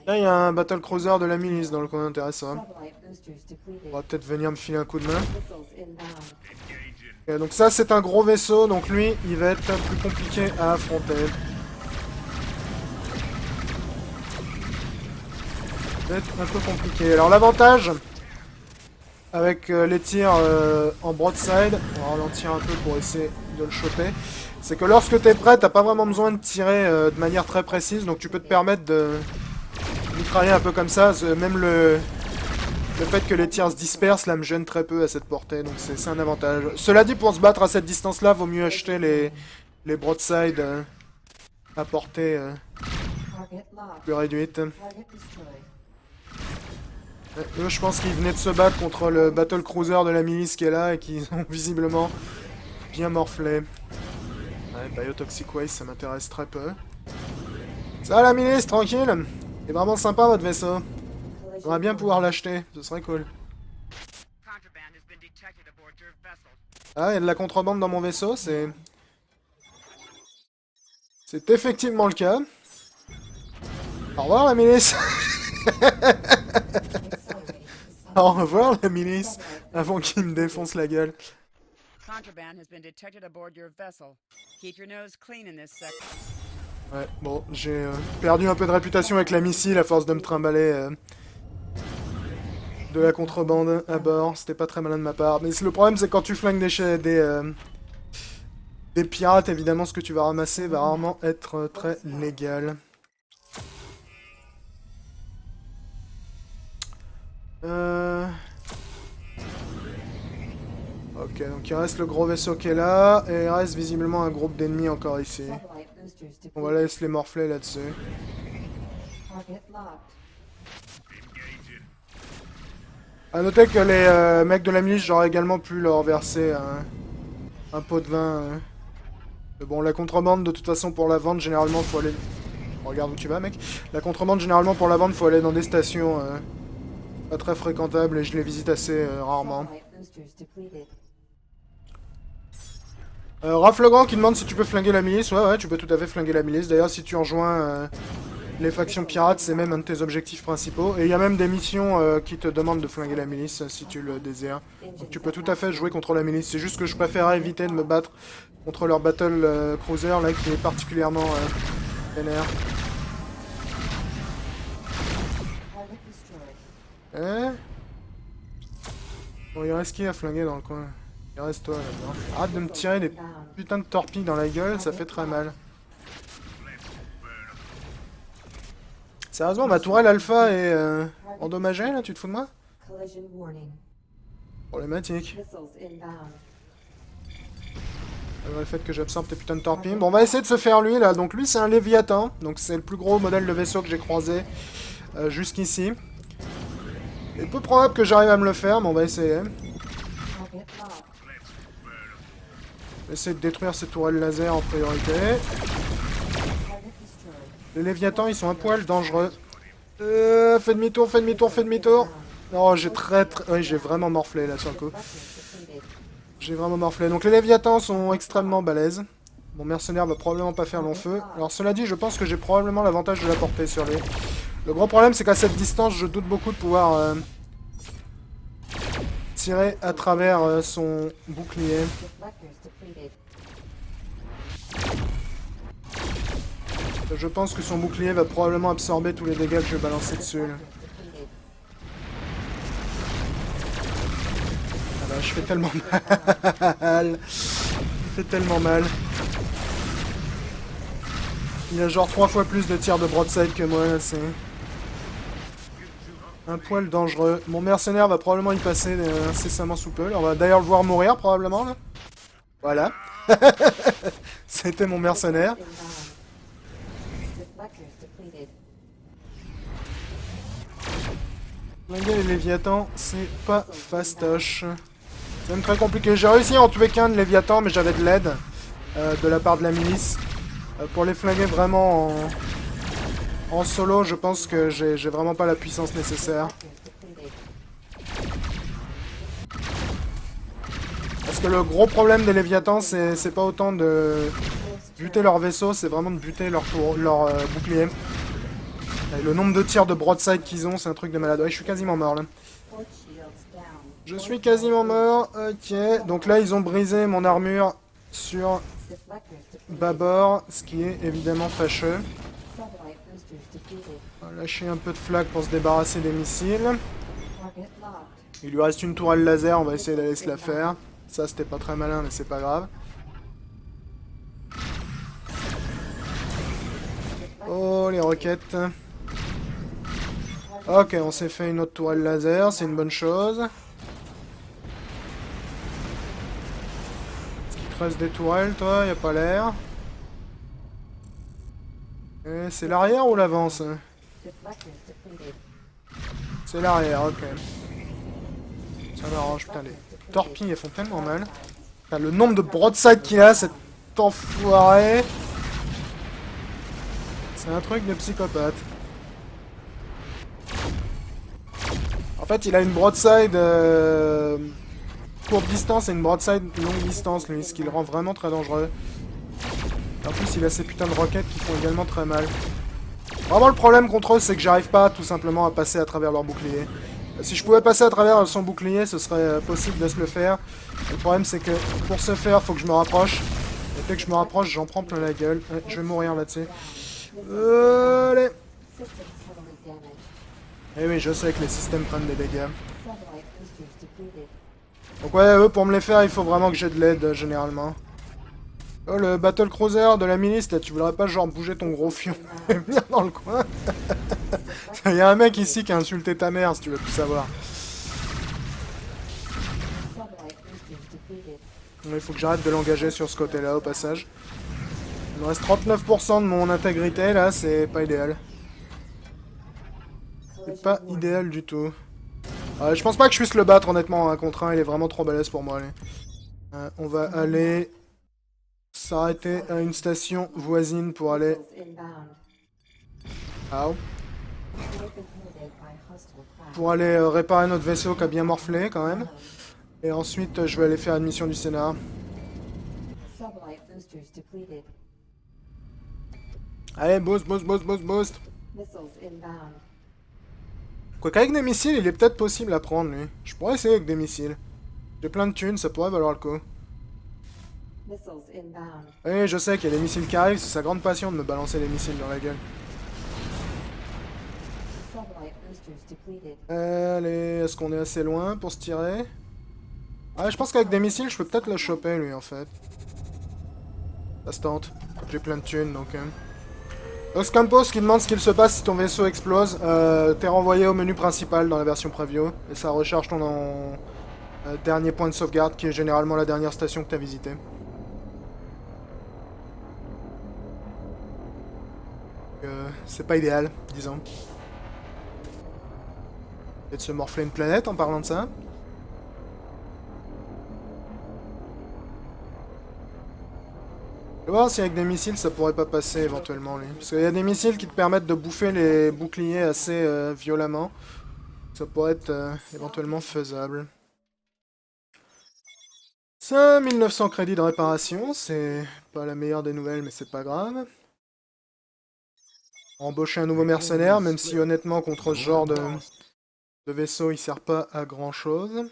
Là, il y a un battlecruiser de la milice dans le coin, intéressant. On va peut-être venir me filer un coup de main. Okay, donc ça, c'est un gros vaisseau, donc lui, il va être plus compliqué à affronter. Ça va être un peu compliqué. Alors l'avantage, avec les tirs en broadside, on va ralentir un peu pour essayer de le choper, c'est que lorsque t'es prêt, t'as pas vraiment besoin de tirer de manière très précise, donc tu peux te permettre de mitrailler un peu comme ça. Même le fait que les tirs se dispersent, là, me gêne très peu à cette portée, donc c'est un avantage. Cela dit, pour se battre à cette distance-là, vaut mieux acheter les broadside à portée plus réduite. Eux, je pense qu'ils venaient de se battre contre le battle cruiser de la milice qui est là et qu'ils ont visiblement bien morflé. Ouais, Biotoxic Waste, ça m'intéresse très peu. Ça, la milice, tranquille. C'est vraiment sympa votre vaisseau. J'aimerais bien pouvoir l'acheter, ce serait cool. Ah, il y a de la contrebande dans mon vaisseau, c'est... C'est effectivement le cas. Au revoir la milice. Au revoir la milice, avant qu'il me défonce la gueule. Ouais, bon, j'ai perdu un peu de réputation avec la missile à force de me trimballer de la contrebande à bord. C'était pas très malin de ma part. Mais le problème, c'est quand tu flingues des pirates, évidemment, ce que tu vas ramasser va rarement être très légal. Ok, donc il reste le gros vaisseau qui est là, et il reste visiblement un groupe d'ennemis encore ici. On va laisser les morfler là-dessus. A noter que les mecs de la milice, j'aurais également pu leur verser un pot de vin. Mais bon, la contrebande, de toute façon, pour la vente, généralement, faut aller... Regarde où tu vas, mec. La contrebande, généralement, pour la vente, faut aller dans des stations pas très fréquentables, et je les visite assez rarement. Raph Legrand qui demande si tu peux flinguer la milice. Ouais, tu peux tout à fait flinguer la milice. D'ailleurs, si tu rejoins les factions pirates, c'est même un de tes objectifs principaux. Et il y a même des missions qui te demandent de flinguer la milice si tu le désires. Donc tu peux tout à fait jouer contre la milice. C'est juste que je préférerais éviter de me battre contre leur battle cruiser là qui est particulièrement vénère. Bon, il reste qui à flinguer dans le coin? Il reste toi là-dedans. Arrête de me tirer des putains de torpilles dans la gueule, ça fait très mal. Sérieusement, ma tourelle alpha est endommagée là, tu te fous de moi? Problématique. Le fait que j'absorbe tes putains de torpilles. Bon, on va essayer de se faire lui là. Donc lui, c'est un Léviathan. Donc c'est le plus gros modèle de vaisseau que j'ai croisé jusqu'ici. Il est peu probable que j'arrive à me le faire, mais on va essayer. Essayer de détruire ces tourelles laser en priorité. Les Léviathans, ils sont un poil dangereux. Fais demi-tour, fais demi-tour, fais demi-tour. Oh, j'ai ouais, j'ai vraiment morflé là sur le coup. J'ai vraiment morflé. Donc les Léviathans sont extrêmement balèzes. Mon mercenaire va probablement pas faire long feu. Alors cela dit, je pense que j'ai probablement l'avantage de la portée sur lui. Le gros problème, c'est qu'à cette distance, je doute beaucoup de pouvoir tirer à travers son bouclier. Je pense que son bouclier va probablement absorber tous les dégâts que je vais balancer dessus. Ah bah, je fais tellement mal. Je fais tellement mal. Il a genre 3 fois plus de tirs de broadside que moi, c'est... un poil dangereux. Mon mercenaire va probablement y passer incessamment sous peu. On va d'ailleurs le voir mourir, probablement, là. Voilà. C'était mon mercenaire. Flinguer les Léviathans, c'est pas fastoche. C'est même très compliqué. J'ai réussi à en tuer qu'un de Léviathan, mais j'avais de l'aide de la part de la milice. Pour les flinguer vraiment en solo, je pense que j'ai vraiment pas la puissance nécessaire. Parce que le gros problème des Léviathans, c'est pas autant de buter leur vaisseau, c'est vraiment de buter leur bouclier. Et le nombre de tirs de broadside qu'ils ont, c'est un truc de malade. Ouais, je suis quasiment mort là. Je suis quasiment mort. Ok. Donc là, ils ont brisé mon armure sur bâbord, ce qui est évidemment fâcheux. On va lâcher un peu de flag pour se débarrasser des missiles. Il lui reste une tourelle laser, on va essayer d'aller se la faire. Ça, c'était pas très malin, mais c'est pas grave. Oh, les roquettes. Ok, on s'est fait une autre tourelle laser, c'est une bonne chose. Est-ce qu'il te reste des tourelles, toi? Y a pas l'air. C'est l'arrière ou l'avance? C'est l'arrière, ok. Ça m'arrange, putain, les torpilles elles font tellement mal. Putain, le nombre de broadside qu'il a, cet enfoiré. C'est un truc de psychopathe. En fait, il a une broadside courte distance et une broadside longue distance, lui, ce qui le rend vraiment très dangereux. En plus, il a ces putains de roquettes qui font également très mal. Vraiment, le problème contre eux, c'est que j'arrive pas tout simplement à passer à travers leur bouclier. Si je pouvais passer à travers son bouclier, ce serait possible de se le faire. Le problème, c'est que pour ce faire, faut que je me rapproche. Et dès que je me rapproche, j'en prends plein la gueule. Ouais, je vais mourir là-dessus. Allez. Eh oui, je sais que les systèmes prennent des dégâts. Donc ouais, eux, pour me les faire, il faut vraiment que j'ai de l'aide, généralement. Oh, le Battle Cruiser de la milice, là, tu voudrais pas genre bouger ton gros fion et venir dans le coin? Il y a un mec ici qui a insulté ta mère, si tu veux tout savoir. Il faut que j'arrête de l'engager sur ce côté-là, au passage. Il me reste 39% de mon intégrité, là, c'est pas idéal. C'est pas idéal du tout. Je pense pas que je puisse le battre, honnêtement, 1 contre 1, il est vraiment trop balèze pour moi, allez. On va aller s'arrêter à une station voisine pour aller... Ow. Pour aller réparer notre vaisseau qui a bien morflé, quand même. Et ensuite, je vais aller faire une mission du scénar. Allez, boost, boost, boost, boost, boost. Quoi qu'avec des missiles, il est peut-être possible à prendre, lui. Je pourrais essayer avec des missiles. J'ai plein de thunes, ça pourrait valoir le coup. Oui, je sais qu'il y a des missiles qui arrivent, c'est sa grande passion de me balancer des missiles dans la gueule. Allez, est-ce qu'on est assez loin pour se tirer? Ah, je pense qu'avec des missiles, je peux peut-être le choper, lui, en fait. Ça se tente. J'ai plein de thunes, donc... Oxcampos qui demande ce qu'il se passe si ton vaisseau explose. T'es renvoyé au menu principal dans la version preview. Et ça recharge ton dernier point de sauvegarde, qui est généralement la dernière station que t'as visitée. C'est pas idéal, disons. Et de se morfler une planète en parlant de ça. Je vais voir si avec des missiles ça pourrait pas passer éventuellement, lui. Parce qu'il y a des missiles qui te permettent de bouffer les boucliers assez violemment. Ça pourrait être éventuellement faisable. 5900 crédits de réparation, c'est pas la meilleure des nouvelles, mais c'est pas grave. Embaucher un nouveau mercenaire, même si honnêtement contre ce genre de vaisseau il sert pas à grand chose.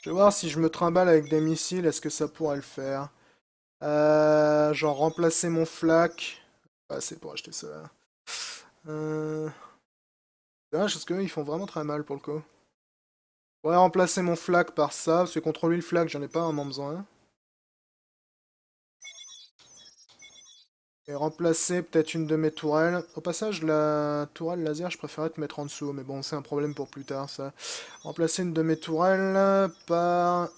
Je vais voir si je me trimballe avec des missiles, est-ce que ça pourrait le faire? Genre remplacer mon flak. Ah, c'est pour acheter ça. Dommage parce qu'eux ils font vraiment très mal pour le coup. Je pourrais remplacer mon flak par ça, parce que contre lui le flak j'en ai pas vraiment besoin. Et remplacer peut-être une de mes tourelles. Au passage, la tourelle laser, je préférais te mettre en dessous, mais bon, c'est un problème pour plus tard, ça. Remplacer une de mes tourelles par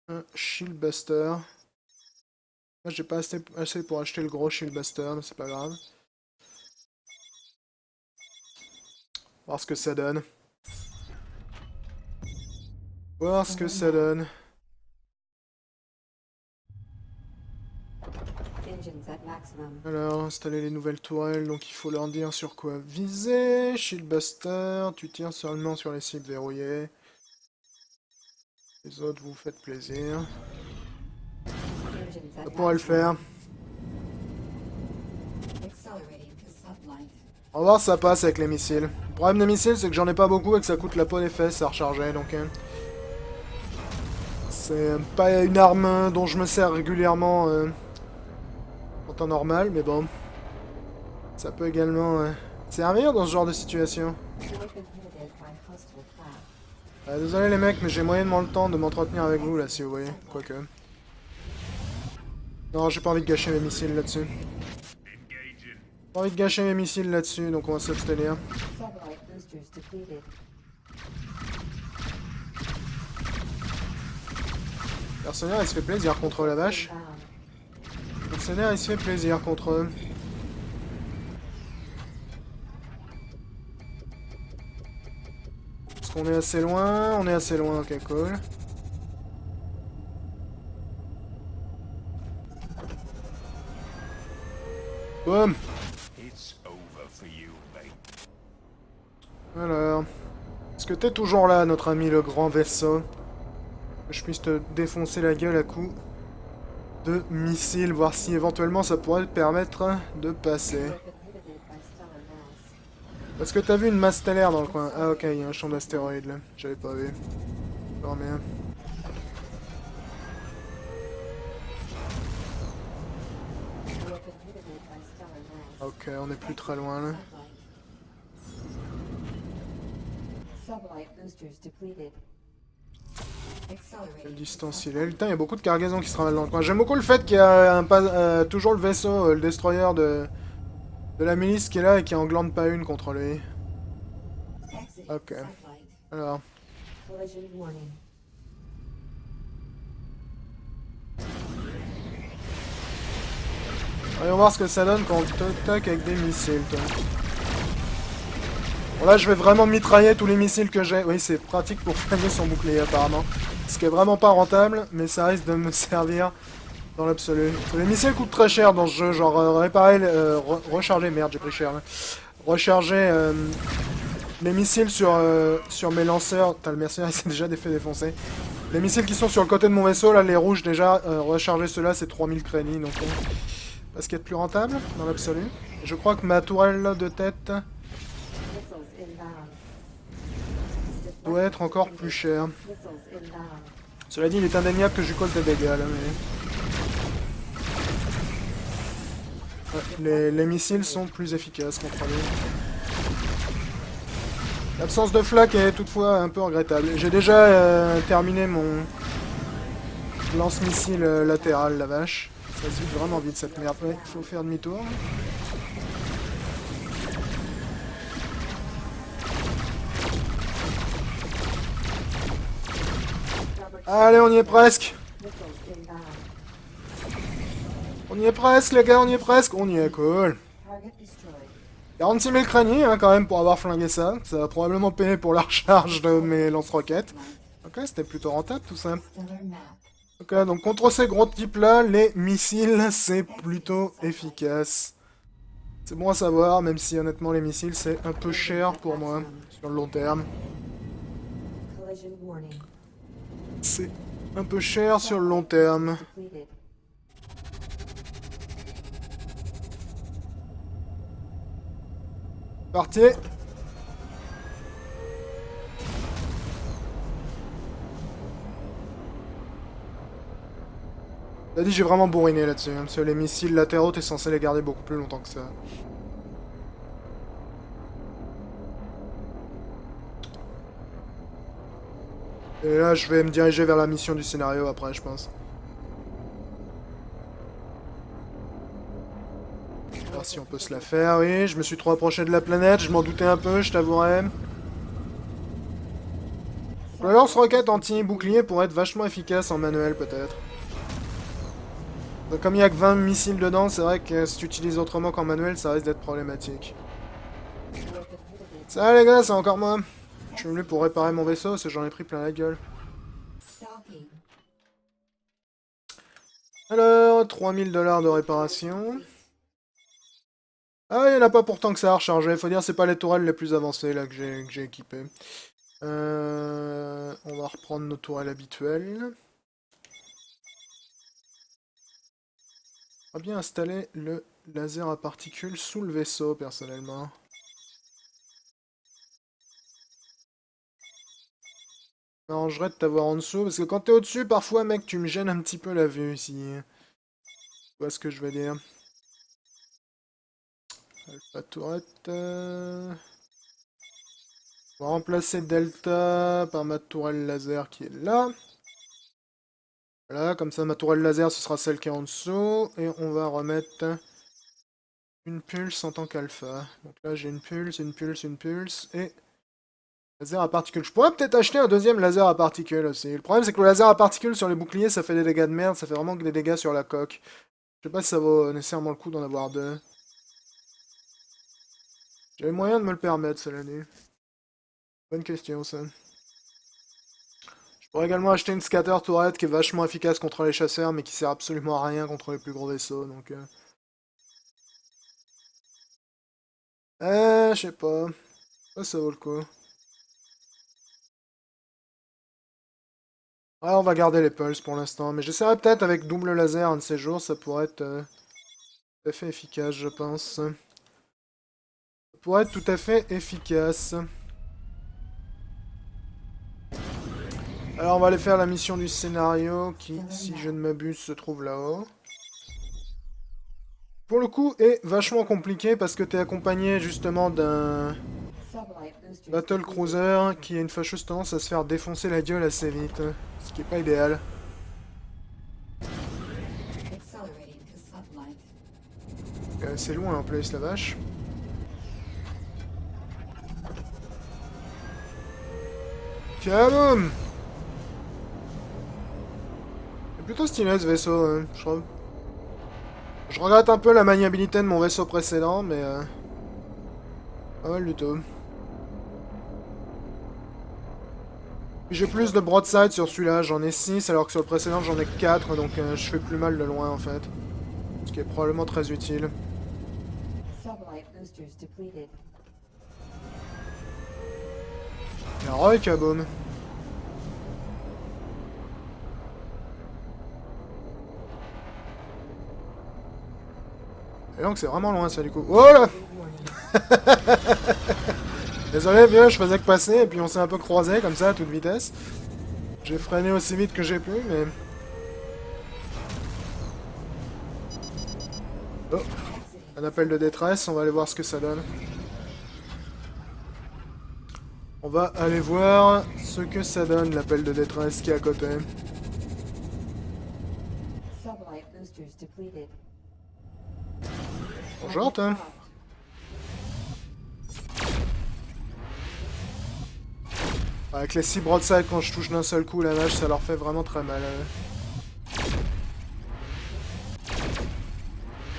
un Shieldbuster. Moi, j'ai pas assez pour acheter le gros Shieldbuster, mais c'est pas grave. Voir ce que ça donne. Voir ce que ça donne. Alors, installer les nouvelles tourelles, donc il faut leur dire sur quoi viser. Shieldbuster, tu tires seulement sur les cibles verrouillées. Les autres, vous faites plaisir. Ça pourrait le faire. On va voir si ça passe avec les missiles. Le problème des missiles, c'est que j'en ai pas beaucoup et que ça coûte la peau des fesses à recharger, donc... c'est pas une arme dont je me sers régulièrement en temps normal, mais bon. Ça peut également servir dans ce genre de situation. Désolé les mecs, mais j'ai moyennement le temps de m'entretenir avec vous là, si vous voyez. Quoique. Non, j'ai pas envie de gâcher mes missiles là-dessus. J'ai pas envie de gâcher mes missiles là-dessus, donc on va s'abstenir. Personnel, il se fait plaisir contre la vache. Donc mercenaire, il se fait plaisir contre eux. Est-ce qu'on est assez loin? On est assez loin, ok, cool. Boum! Alors... Est-ce que t'es toujours là, notre ami le grand vaisseau? Que je puisse te défoncer la gueule à coups de missiles, voir si éventuellement ça pourrait te permettre de passer. Parce que t'as vu une masse stellaire dans le coin. Ah ok, il y a un champ d'astéroïdes là. J'avais pas vu. Oh merde. Ok, on est plus très loin là. Quelle distance il est? Putain, il y a beaucoup de cargaisons qui se ramènent dans le coin. J'aime beaucoup le fait qu'il y a toujours le vaisseau, le destroyer de la milice qui est là et qui en glande pas une contre lui. Ok. Alors. Voyons voir ce que ça donne quand on t'attaque avec des missiles, toi. Bon là, je vais vraiment mitrailler tous les missiles que j'ai. Oui, c'est pratique pour flinguer son bouclier, apparemment. Ce qui est vraiment pas rentable, mais ça risque de me servir dans l'absolu. Les missiles coûtent très cher dans ce jeu, genre réparer, recharger, merde, j'ai pris cher là. Recharger les missiles sur mes lanceurs. Putain, le mercenaire il s'est déjà fait défoncer. Les missiles qui sont sur le côté de mon vaisseau, là, les rouges déjà, recharger ceux-là, c'est 3000 crédits, donc... Parce qu'il y a de plus rentable, dans l'absolu. Je crois que ma tourelle de tête doit être encore plus chère. Cela dit, il est indéniable que je lui cause des dégâts, là, mais... Ouais, les missiles sont plus efficaces contre lui. L'absence de flaque est toutefois un peu regrettable. J'ai déjà terminé mon lance-missile latéral, la vache. Ça se vide vraiment vite cette merde. Ouais, faut faire demi-tour. Allez, on y est presque. On y est presque, les gars, on y est presque. On y est, cool. 46 000 crâniers, hein, quand même, pour avoir flingué ça. Ça va probablement payer pour la recharge de mes lance-roquettes. Ok, c'était plutôt rentable, tout ça. Ok, donc contre ces gros types-là, les missiles, c'est plutôt efficace. C'est bon à savoir, même si honnêtement les missiles, c'est un peu cher pour moi, sur le long terme. C'est un peu cher sur le long terme. Parti. T'as dit j'ai vraiment bourriné là-dessus, hein, parce que les missiles latéraux, t'es censé les garder beaucoup plus longtemps que ça. Et là, je vais me diriger vers la mission du scénario après, je pense. Voir si on peut se la faire, oui. Je me suis trop approché de la planète, je m'en doutais un peu, je t'avouerai. Le lance-roquette anti-bouclier pourrait être vachement efficace en manuel, peut-être. Donc, comme il n'y a que 20 missiles dedans, c'est vrai que si tu utilises autrement qu'en manuel, ça risque d'être problématique. Ça les gars, c'est encore moi. Je suis venu pour réparer mon vaisseau, parce que j'en ai pris plein la gueule. Alors, 3000 $ de réparation. Ah, il n'y en a pas pourtant que ça a rechargé. Faut dire, c'est pas les tourelles les plus avancées là que j'ai équipées. On va reprendre nos tourelles habituelles. On va bien installer le laser à particules sous le vaisseau, personnellement. Ça m'arrangerait de t'avoir en dessous, parce que quand t'es au-dessus, parfois, mec, tu me gênes un petit peu la vue, ici. Tu vois ce que je veux dire. Alpha tourette... On va remplacer Delta par ma tourelle laser qui est là. Voilà, comme ça ma tourelle laser ce sera celle qui est en dessous. Et on va remettre une pulse en tant qu'alpha. Donc là j'ai une pulse, une pulse, une pulse et... Laser à particules. Je pourrais peut-être acheter un deuxième laser à particules aussi. Le problème c'est que le laser à particules sur les boucliers ça fait des dégâts de merde, ça fait vraiment des dégâts sur la coque. Je sais pas si ça vaut nécessairement le coup d'en avoir deux. J'avais moyen de me le permettre, cela dit. Bonne question, ça. Je pourrais également acheter une scatter turret qui est vachement efficace contre les chasseurs, mais qui sert absolument à rien contre les plus gros vaisseaux, donc... je sais pas. Ça vaut le coup. Ouais, on va garder les pulses pour l'instant, mais j'essaierai peut-être avec double laser un de ces jours, ça pourrait être tout à fait efficace, je pense. Ça pourrait être tout à fait efficace. Alors on va aller faire la mission du scénario qui, si je ne m'abuse, se trouve là-haut. Pour le coup, est vachement compliqué parce que t'es accompagné justement d'un battle cruiser qui a une fâcheuse tendance à se faire défoncer la gueule assez vite, ce qui est pas idéal. C'est loin en plus la vache. Kaboum! C'est plutôt stylé ce vaisseau, hein, je trouve. Je regrette un peu la maniabilité de mon vaisseau précédent, mais... pas mal du tout. J'ai plus de broadside sur celui-là, j'en ai 6, alors que sur le précédent j'en ai 4, donc je fais plus mal de loin en fait. Ce qui est probablement très utile. Heureux, kaboum. Et donc c'est vraiment loin ça du coup. Oh là! Désolé vieux, je faisais que passer et puis on s'est un peu croisés comme ça à toute vitesse. J'ai freiné aussi vite que j'ai pu mais... Oh! Un appel de détresse, on va aller voir ce que ça donne. On va aller voir ce que ça donne l'appel de détresse qui est à côté. Bonjour toi. Avec les 6 broadside, quand je touche d'un seul coup la vache, ça leur fait vraiment très mal.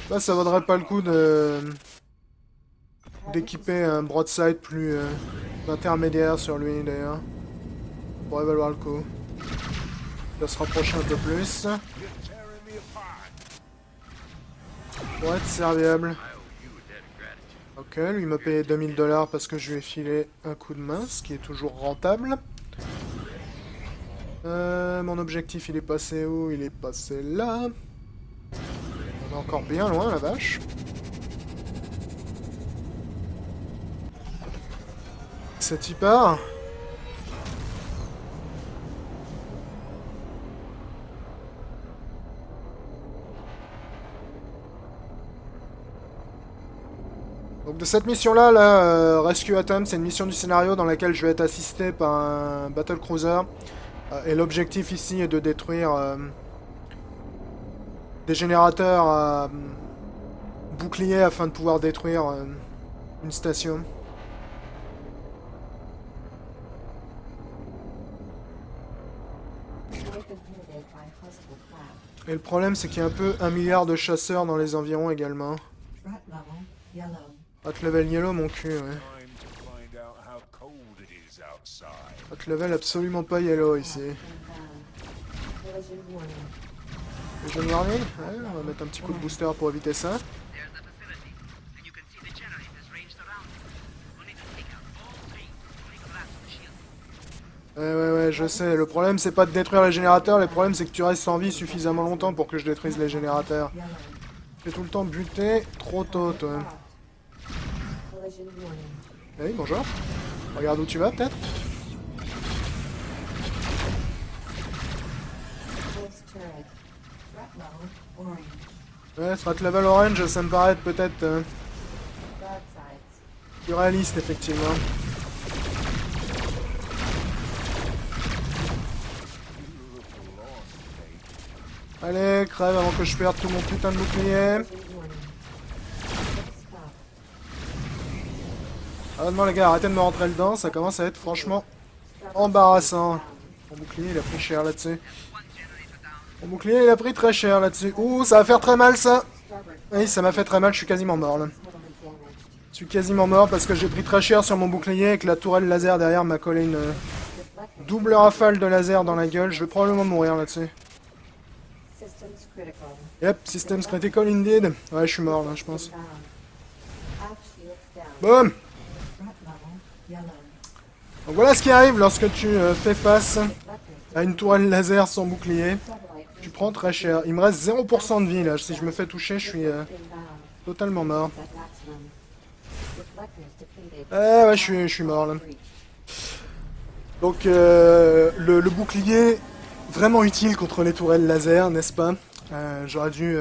Là, ça vaudrait pas le coup de d'équiper un broadside plus intermédiaire sur lui d'ailleurs. Ça pourrait valoir le coup. Il va se rapprocher un peu plus. Pour être serviable. Ok, lui m'a payé 2000 $ parce que je lui ai filé un coup de main, ce qui est toujours rentable. Mon objectif, il est passé où? Il est passé là. On est encore bien loin, la vache. C'est y part. Donc de cette mission-là, Rescue Atom, c'est une mission du scénario dans laquelle je vais être assisté par un battle cruiser. Et l'objectif ici est de détruire des générateurs à bouclier afin de pouvoir détruire une station. Et le problème, c'est qu'il y a un peu 1 milliard de chasseurs dans les environs également. Hot level yellow, mon cul, ouais. Hot level absolument pas yellow ici. Legion warning? Ouais, on va mettre un petit coup de booster pour éviter ça. Ouais, je sais. Le problème, c'est pas de détruire les générateurs, le problème, c'est que tu restes en vie suffisamment longtemps pour que je détruise les générateurs. J'ai tout le temps buté trop tôt, toi. Oui, bonjour. Regarde où tu vas, peut-être. Ouais, threat level orange, ça me paraît peut-être plus réaliste, effectivement. Allez, crève avant que je perde tout mon putain de bouclier. Honnêtement les gars, arrêtez de me rentrer dedans, ça commence à être franchement embarrassant. Mon bouclier il a pris cher là-dessus. Mon bouclier, il a pris très cher là-dessus. Ouh, ça va faire très mal, ça. Oui, ça m'a fait très mal, je suis quasiment mort, là. Je suis quasiment mort parce que j'ai pris très cher sur mon bouclier et que la tourelle laser derrière m'a collé une double rafale de laser dans la gueule. Je vais probablement mourir là-dessus. Yep, systems critical indeed. Ouais, je suis mort là, je pense. Boum. Donc voilà ce qui arrive lorsque tu fais face à une tourelle laser sans bouclier. Tu prends très cher. Il me reste 0% de vie là. Si je me fais toucher, je suis totalement mort. Ouais, je suis mort là. Donc le bouclier, vraiment utile contre les tourelles laser, n'est-ce pas? J'aurais dû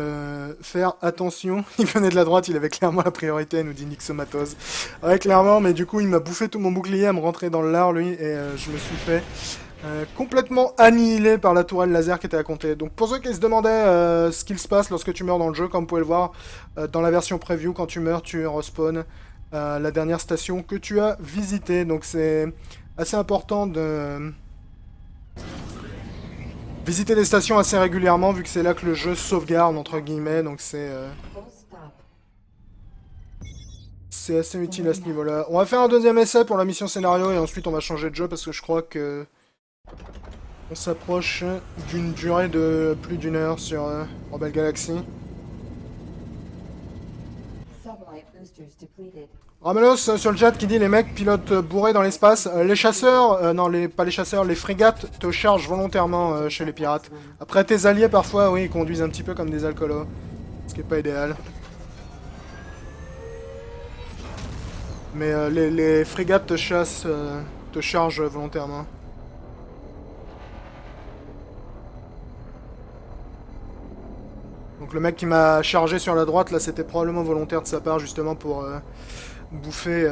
faire attention. Il venait de la droite, il avait clairement la priorité, nous dit Nixomatos. Ouais, clairement, mais du coup, il m'a bouffé tout mon bouclier à me rentrer dans le lard, lui, et je me suis fait complètement annihilé par la tourelle laser qui était à côté. Donc pour ceux qui se demandaient ce qu'il se passe lorsque tu meurs dans le jeu, comme vous pouvez le voir, dans la version preview, quand tu meurs, tu respawns la dernière station que tu as visitée. Donc c'est assez important de visiter des stations assez régulièrement, vu que c'est là que le jeu sauvegarde, entre guillemets, donc c'est assez utile à ce niveau-là. On va faire un deuxième essai pour la mission scénario, et ensuite on va changer de jeu, parce que je crois que on s'approche d'une durée de plus d'une heure sur Rebel Galaxy. Ramelos sur le chat qui dit les mecs pilotent bourrés dans l'espace. Les chasseurs, non pas les chasseurs, les frégates te chargent volontairement chez les pirates. Après tes alliés parfois, oui, ils conduisent un petit peu comme des alcoolos. Ce qui est pas idéal. Mais les frégates te chassent, te chargent volontairement. Donc le mec qui m'a chargé sur la droite, là, c'était probablement volontaire de sa part, justement, pour bouffer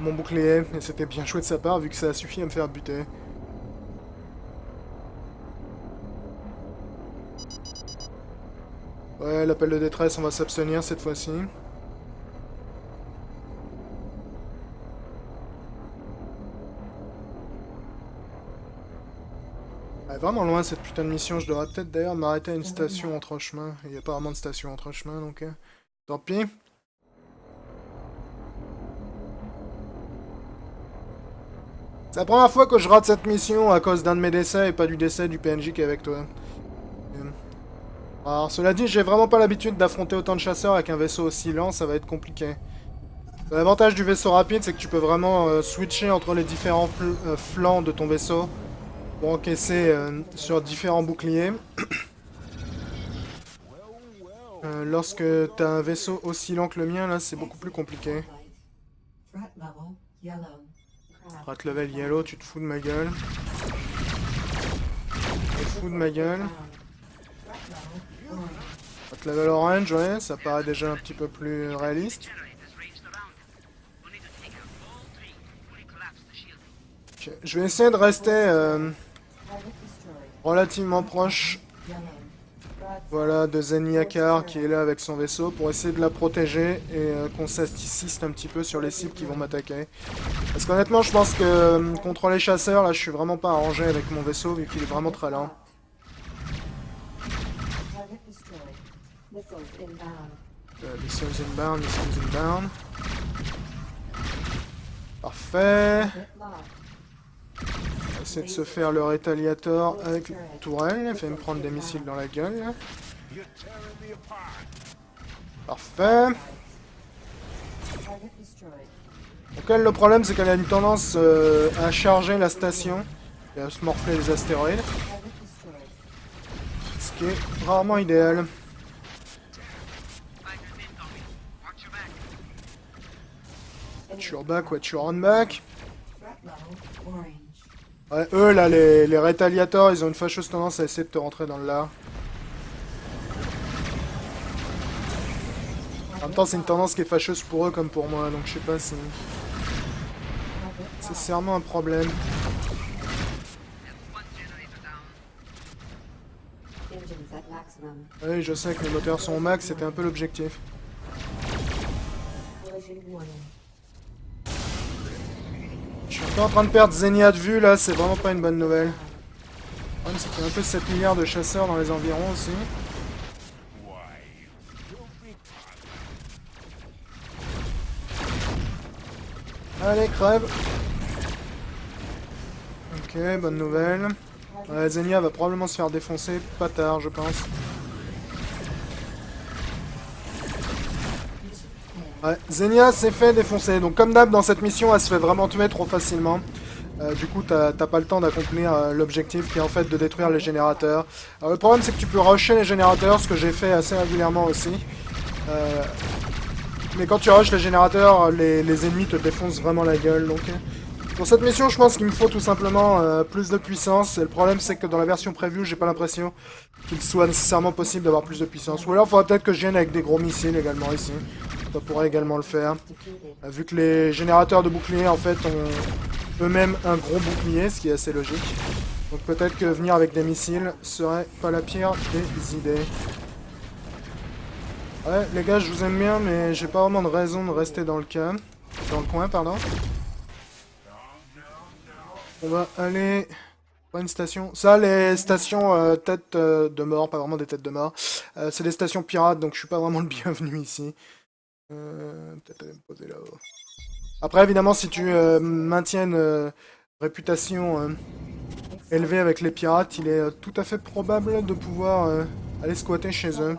mon bouclier. Et c'était bien joué de sa part, vu que ça a suffi à me faire buter. Ouais, l'appel de détresse, on va s'abstenir cette fois-ci. Elle est vraiment loin cette putain de mission, je devrais peut-être d'ailleurs m'arrêter à une station entre chemin. Il n'y a pas vraiment de station entre chemin, donc tant pis. C'est la première fois que je rate cette mission à cause d'un de mes décès et pas du décès du PNJ qui est avec toi. Alors cela dit, j'ai vraiment pas l'habitude d'affronter autant de chasseurs avec un vaisseau aussi lent, ça va être compliqué. L'avantage du vaisseau rapide, c'est que tu peux vraiment switcher entre les différents flancs de ton vaisseau pour encaisser sur différents boucliers. Lorsque t'as un vaisseau aussi lent que le mien, là, c'est beaucoup plus compliqué. Rat level yellow, tu te fous de ma gueule. Tu te fous de ma gueule. Rat level orange, ouais, ça paraît déjà un petit peu plus réaliste. Okay. Je vais essayer de rester relativement proche, voilà, de Zeniakar qui est là avec son vaisseau pour essayer de la protéger et qu'on s'assiste un petit peu sur les cibles qui vont m'attaquer. Parce qu'honnêtement, je pense que contre les chasseurs, là, je suis vraiment pas arrangé avec mon vaisseau vu qu'il est vraiment très lent. Missiles inbound, missiles inbound. Parfait. On va essayer de se faire le rétaliator avec la tourelle. Il fait me prendre des missiles dans la gueule. Là. Parfait. Donc elle, le problème, c'est qu'elle a une tendance à charger la station et à se morfler les astéroïdes. Ce qui est rarement idéal. Watch your back, watch your on back. Ouais, eux là, les rétaliators, ils ont une fâcheuse tendance à essayer de te rentrer dans le lard. En même temps, c'est une tendance qui est fâcheuse pour eux comme pour moi, donc je sais pas si... c'est nécessairement un problème. Oui, je sais que les moteurs sont au max, c'était un peu l'objectif. Je suis un peu en train de perdre Zenia de vue là, c'est vraiment pas une bonne nouvelle. problème, c'est qu'il y a un peu 7 milliards de chasseurs dans les environs aussi. Allez, crève. Ok, bonne nouvelle. Zenia va probablement se faire défoncer, pas tard, je pense. Ouais, Zenia s'est fait défoncer. Donc comme d'hab, dans cette mission, elle se fait vraiment tuer trop facilement. Du coup, t'as pas le temps d'accomplir l'objectif qui est en fait de détruire les générateurs. Alors, le problème, c'est que tu peux rusher les générateurs, ce que j'ai fait assez régulièrement aussi. Mais quand tu rushes les générateurs, les ennemis te défoncent vraiment la gueule. Donc, pour cette mission, je pense qu'il me faut tout simplement plus de puissance. Et le problème, c'est que dans la version preview, j'ai pas l'impression qu'il soit nécessairement possible d'avoir plus de puissance. Ou alors, il faudrait peut-être que je vienne avec des gros missiles également ici. Ça pourrait également le faire. Vu que les générateurs de boucliers, en fait, ont eux-mêmes un gros bouclier, ce qui est assez logique. Donc peut-être que venir avec des missiles serait pas la pire des idées. Ouais, les gars, je vous aime bien, mais j'ai pas vraiment de raison de rester dans le coin, pardon. On va aller... Pas une station. Ça, les stations têtes de mort, pas vraiment des têtes de mort. C'est des stations pirates, donc je suis pas vraiment le bienvenu ici. Peut-être aller me poser là-haut. Après, évidemment, si tu maintiens une réputation élevée avec les pirates, il est tout à fait probable de pouvoir aller squatter chez eux.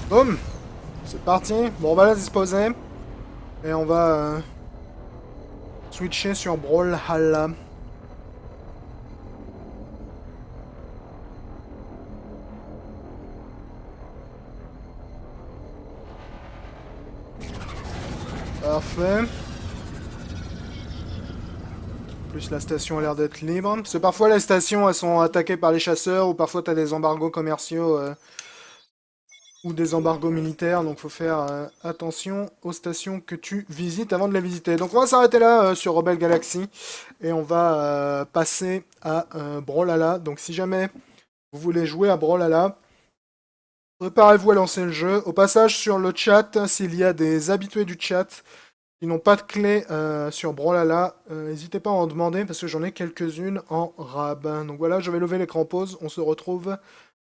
Boum! C'est parti. Bon, on va la disposer. Et on va switcher sur Brawlhalla. Parfait. En plus, la station a l'air d'être libre. Parce que parfois, les stations, elles sont attaquées par les chasseurs, ou parfois, t'as des embargos commerciaux ou des embargos militaires. Donc, faut faire attention aux stations que tu visites avant de les visiter. Donc, on va s'arrêter là sur Rebel Galaxy. Et on va passer à Brawlhalla. Donc, si jamais vous voulez jouer à Brawlhalla, préparez-vous à lancer le jeu. Au passage, sur le chat, s'il y a des habitués du chat qui n'ont pas de clé sur Brawlhalla, n'hésitez pas à en demander parce que j'en ai quelques-unes en rab. Donc voilà, je vais lever l'écran pause. On se retrouve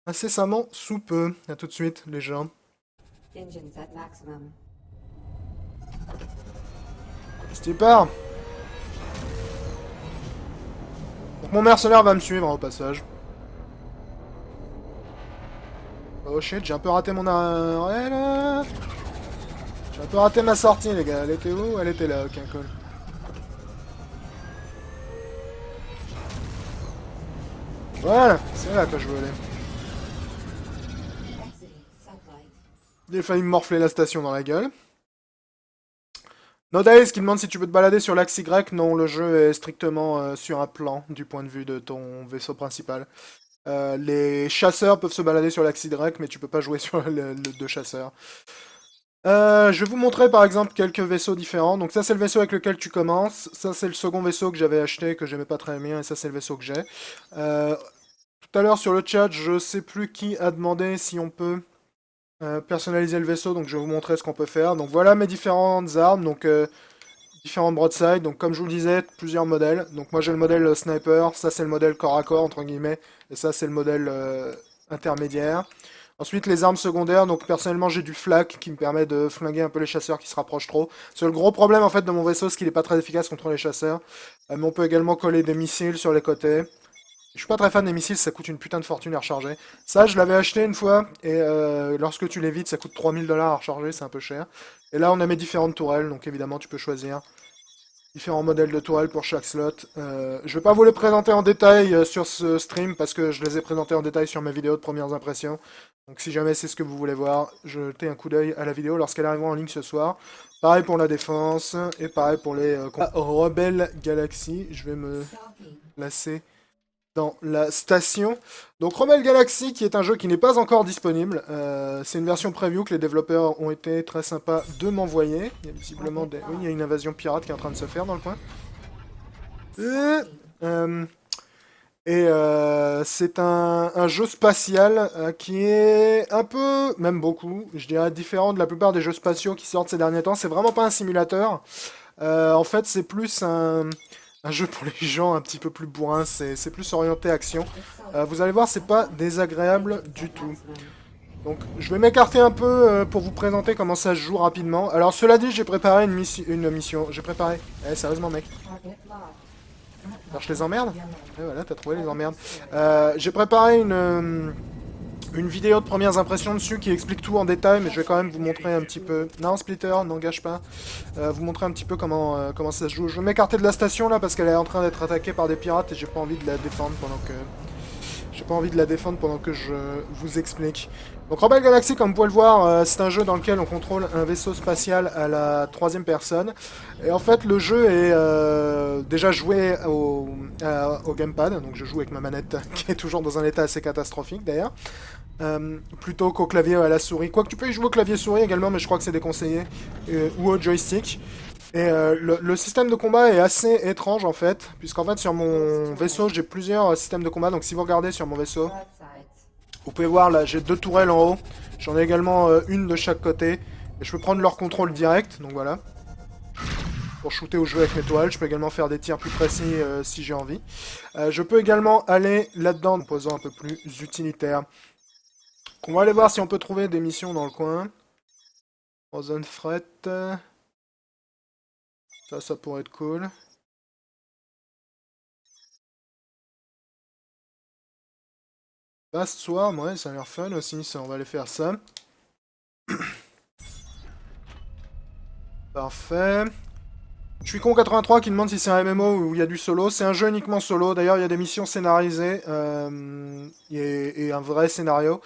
incessamment sous peu. A tout de suite, les gens. C'est part. Donc mon mercenaire va me suivre au passage. Oh shit, j'ai un peu raté mon arrêt là. J'ai un peu raté ma sortie les gars. Elle était où? Elle était là, ok, cool. Voilà, c'est là que je veux aller. J'ai failli me morfler la station dans la gueule. Nodays qui demande si tu peux te balader sur l'axe Y. Non, le jeu est strictement sur un plan du point de vue de ton vaisseau principal. Les chasseurs peuvent se balader sur l'axe Y, mais tu peux pas jouer sur le deux chasseurs. Je vais vous montrer par exemple quelques vaisseaux différents. Donc ça c'est le vaisseau avec lequel tu commences. Ça c'est le second vaisseau que j'avais acheté, que j'aimais pas très bien. Et ça c'est le vaisseau que j'ai. Tout à l'heure sur le chat, je sais plus qui a demandé si on peut personnaliser le vaisseau. Donc je vais vous montrer ce qu'on peut faire. Donc voilà mes différentes armes. Donc différentes broadsides. Donc comme je vous le disais, plusieurs modèles. Donc moi j'ai le modèle sniper. Ça c'est le modèle corps à corps entre guillemets. Et ça c'est le modèle intermédiaire. Ensuite, les armes secondaires, donc personnellement j'ai du flak qui me permet de flinguer un peu les chasseurs qui se rapprochent trop. C'est le gros problème en fait de mon vaisseau, c'est qu'il n'est pas très efficace contre les chasseurs. Mais on peut également coller des missiles sur les côtés. Je suis pas très fan des missiles, ça coûte une putain de fortune à recharger. Ça, je l'avais acheté une fois, et lorsque tu l'évites, ça coûte 3000$ à recharger, c'est un peu cher. Et là, on a mes différentes tourelles, donc évidemment, tu peux choisir différents modèles de tourelles pour chaque slot. Je vais pas vous les présenter en détail sur ce stream, parce que je les ai présentés en détail sur mes vidéos de premières impressions. Donc si jamais c'est ce que vous voulez voir, jetez un coup d'œil à la vidéo lorsqu'elle arrivera en ligne ce soir. Pareil pour la défense, et pareil pour les Rebel Galaxy. Je vais me placer dans la station. Donc Rebel Galaxy, qui est un jeu qui n'est pas encore disponible. C'est une version preview que les développeurs ont été très sympas de m'envoyer. Il y a visiblement des... Oui, il y a une invasion pirate qui est en train de se faire dans le coin. Et c'est un jeu spatial qui est un peu, même beaucoup, je dirais différent de la plupart des jeux spatiaux qui sortent ces derniers temps. C'est vraiment pas un simulateur. En fait, c'est plus un jeu pour les gens un petit peu plus bourrins. C'est plus orienté action. Vous allez voir, c'est pas désagréable du tout. Donc, je vais m'écarter un peu pour vous présenter comment ça se joue rapidement. Alors, cela dit, j'ai préparé une mission. J'ai préparé. Eh, sérieusement, mec. Alors, je les emmerde. Et voilà, t'as trouvé les emmerdes. J'ai préparé une vidéo de premières impressions dessus qui explique tout en détail, mais je vais quand même vous montrer un petit peu... Non, Splitter, n'engage pas. Vous montrer un petit peu comment ça se joue. Je vais m'écarter de la station, là, parce qu'elle est en train d'être attaquée par des pirates et j'ai pas envie de la défendre pendant que... J'ai pas envie de la défendre pendant que je vous explique. Donc Rebel Galaxy, comme vous pouvez le voir, c'est un jeu dans lequel on contrôle un vaisseau spatial à la troisième personne. Et en fait, le jeu est déjà joué au gamepad, donc je joue avec ma manette qui est toujours dans un état assez catastrophique d'ailleurs. Plutôt qu'au clavier ou à la souris. Quoique tu peux y jouer au clavier souris également, mais je crois que c'est déconseillé. Ou au joystick. Et le système de combat est assez étrange en fait, puisqu'en fait sur mon vaisseau j'ai plusieurs systèmes de combat, donc si vous regardez sur mon vaisseau, vous pouvez voir là j'ai 2 tourelles en haut, j'en ai également une de chaque côté, et je peux prendre leur contrôle direct, donc voilà, pour shooter ou jouer avec mes toiles. Je peux également faire des tirs plus précis si j'ai envie. Je peux également aller là-dedans en posant un peu plus utilitaire. On va aller voir si on peut trouver des missions dans le coin. Frozen Fret... Ça pourrait être cool. Vast Swarm, ouais, ça a l'air fun aussi, ça, on va aller faire ça. Parfait. Je suis con 83 qui demande si c'est un MMO ou il y a du solo. C'est un jeu uniquement solo. D'ailleurs, il y a des missions scénarisées et un vrai scénario.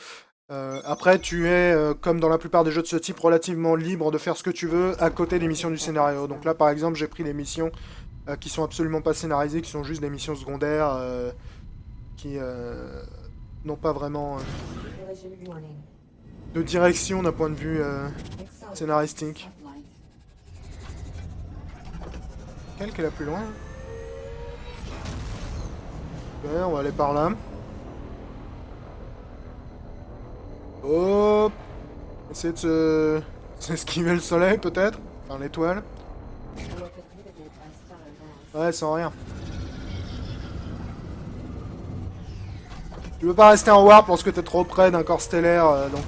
Après, tu es, comme dans la plupart des jeux de ce type, relativement libre de faire ce que tu veux à côté des missions du scénario. Donc là, par exemple, j'ai pris des missions qui sont absolument pas scénarisées, qui sont juste des missions secondaires qui n'ont pas vraiment de direction d'un point de vue scénaristique. Quelle qui est la plus loin? Ok, on va aller par là. Hop. Essayer de s'esquiver le soleil peut-être. Enfin l'étoile. Ouais, sans rien. Tu veux pas rester en warp lorsque t'es trop près d'un corps stellaire, donc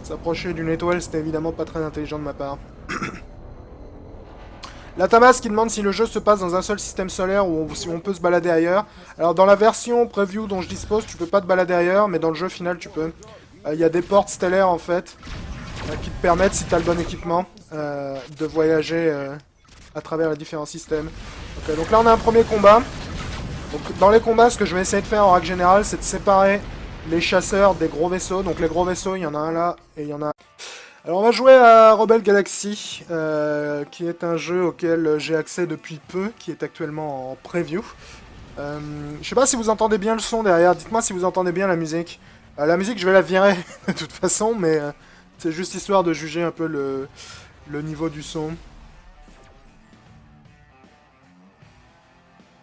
s'approcher d'une étoile, c'était évidemment pas très intelligent de ma part. La Tamas qui demande si le jeu se passe dans un seul système solaire ou si on peut se balader ailleurs. Alors dans la version preview dont je dispose, tu peux pas te balader ailleurs, mais dans le jeu final tu peux. Il y a des portes stellaires en fait, qui te permettent, si tu as le bon équipement, de voyager à travers les différents systèmes. Okay, donc là on a un premier combat. Donc dans les combats, ce que je vais essayer de faire en règle générale, c'est de séparer les chasseurs des gros vaisseaux. Donc les gros vaisseaux, il y en a un là et il y en a un. Alors on va jouer à Rebel Galaxy, qui est un jeu auquel j'ai accès depuis peu, qui est actuellement en preview. Je sais pas si vous entendez bien le son derrière, dites-moi si vous entendez bien la musique. La musique je vais la virer de toute façon, mais c'est juste histoire de juger un peu le niveau du son.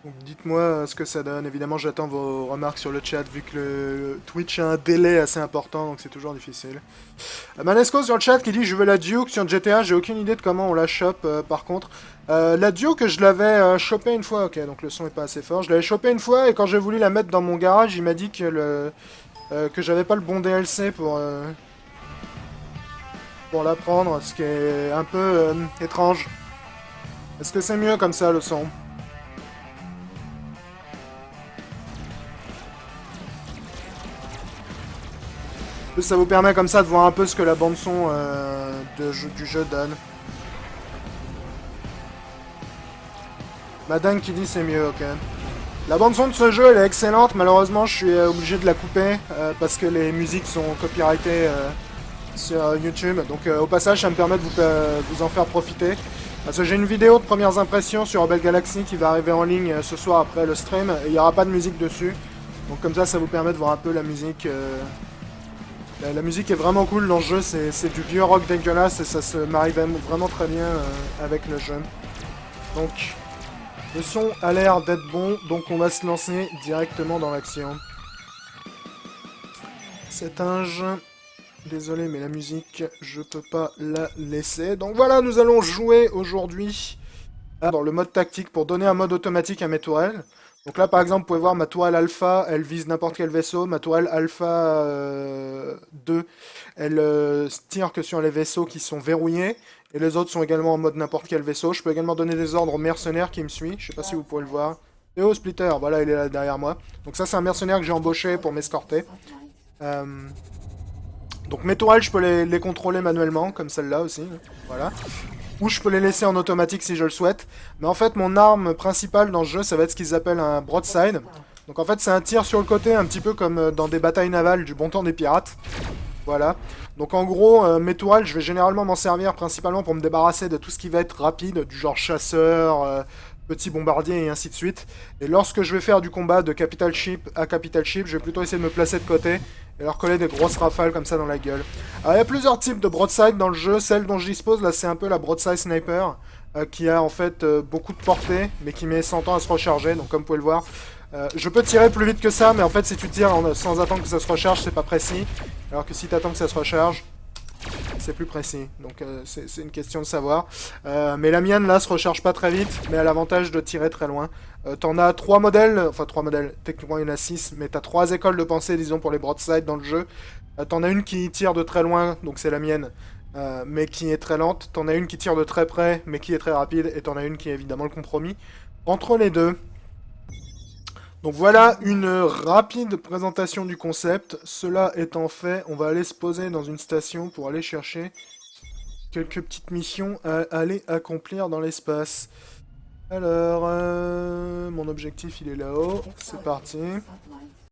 Donc dites-moi ce que ça donne. Évidemment, j'attends vos remarques sur le chat, vu que le Twitch a un délai assez important, donc c'est toujours difficile. Manesco sur le chat qui dit « Je veux la Duke sur GTA, j'ai aucune idée de comment on la chope par contre. » La Duke, je l'avais chopée une fois, ok, donc le son est pas assez fort. Je l'avais chopée une fois, et quand j'ai voulu la mettre dans mon garage, il m'a dit que j'avais pas le bon DLC pour la prendre, ce qui est un peu étrange. Est-ce que c'est mieux comme ça, le son? Ça vous permet comme ça de voir un peu ce que la bande son du jeu donne. Madame qui dit c'est mieux, ok. La bande son de ce jeu elle est excellente, malheureusement je suis obligé de la couper parce que les musiques sont copyrightées sur YouTube. Donc au passage ça me permet de vous en faire profiter. Parce que j'ai une vidéo de premières impressions sur Rebel Galaxy qui va arriver en ligne ce soir après le stream. Et il n'y aura pas de musique dessus. Donc comme ça vous permet de voir un peu la musique. La musique est vraiment cool dans le jeu, c'est du vieux rock dégueulasse et ça se marie vraiment très bien avec le jeu. Donc, Le son a l'air d'être bon, donc on va se lancer directement dans l'action. Cet ange... Désolé, mais la musique, je peux pas la laisser. Donc voilà, nous allons jouer aujourd'hui dans le mode tactique pour donner un mode automatique à mes tourelles. Donc là, par exemple, vous pouvez voir ma tourelle alpha, elle vise n'importe quel vaisseau. Ma tourelle alpha 2, elle tire que sur les vaisseaux qui sont verrouillés. Et les autres sont également en mode n'importe quel vaisseau. Je peux également donner des ordres aux mercenaires qui me suivent. Je sais pas si vous pouvez le voir. Théo Splitter, voilà, il est là derrière moi. Donc ça, c'est un mercenaire que j'ai embauché pour m'escorter. Euh, Donc mes tourelles, je peux les contrôler manuellement, comme celle-là aussi. Voilà. Ou je peux les laisser en automatique si je le souhaite. Mais en fait, mon arme principale dans ce jeu, ça va être ce qu'ils appellent un broadside. Donc en fait, c'est un tir sur le côté, un petit peu comme dans des batailles navales du bon temps des pirates. Voilà. Donc en gros, mes tourelles, je vais généralement m'en servir principalement pour me débarrasser de tout ce qui va être rapide, du genre chasseur, petit bombardier et ainsi de suite. Et lorsque je vais faire du combat de capital ship à capital ship, je vais plutôt essayer de me placer de côté et leur coller des grosses rafales comme ça dans la gueule. Alors il y a plusieurs types de broadside dans le jeu. Celle dont je dispose là, c'est un peu la broadside sniper, qui a en fait beaucoup de portée, mais qui met 100 ans à se recharger. Donc comme vous pouvez le voir, je peux tirer plus vite que ça, mais en fait si tu tires sans attendre que ça se recharge, c'est pas précis. Alors que si tu attends que ça se recharge, c'est plus précis. Donc c'est une question de savoir. Mais la mienne là se recharge pas très vite, mais a l'avantage de tirer très loin. T'en as 3 modèles, enfin 3 modèles, techniquement il y en a 6, mais t'as 3 écoles de pensée, disons, pour les broadside dans le jeu. T'en as une qui tire de très loin, donc c'est la mienne, mais qui est très lente. T'en as une qui tire de très près, mais qui est très rapide. Et t'en as une qui est évidemment le compromis entre les deux. Donc voilà une rapide présentation du concept. Cela étant fait, on va aller se poser dans une station pour aller chercher quelques petites missions à aller accomplir dans l'espace. Alors, mon objectif il est là-haut, c'est parti.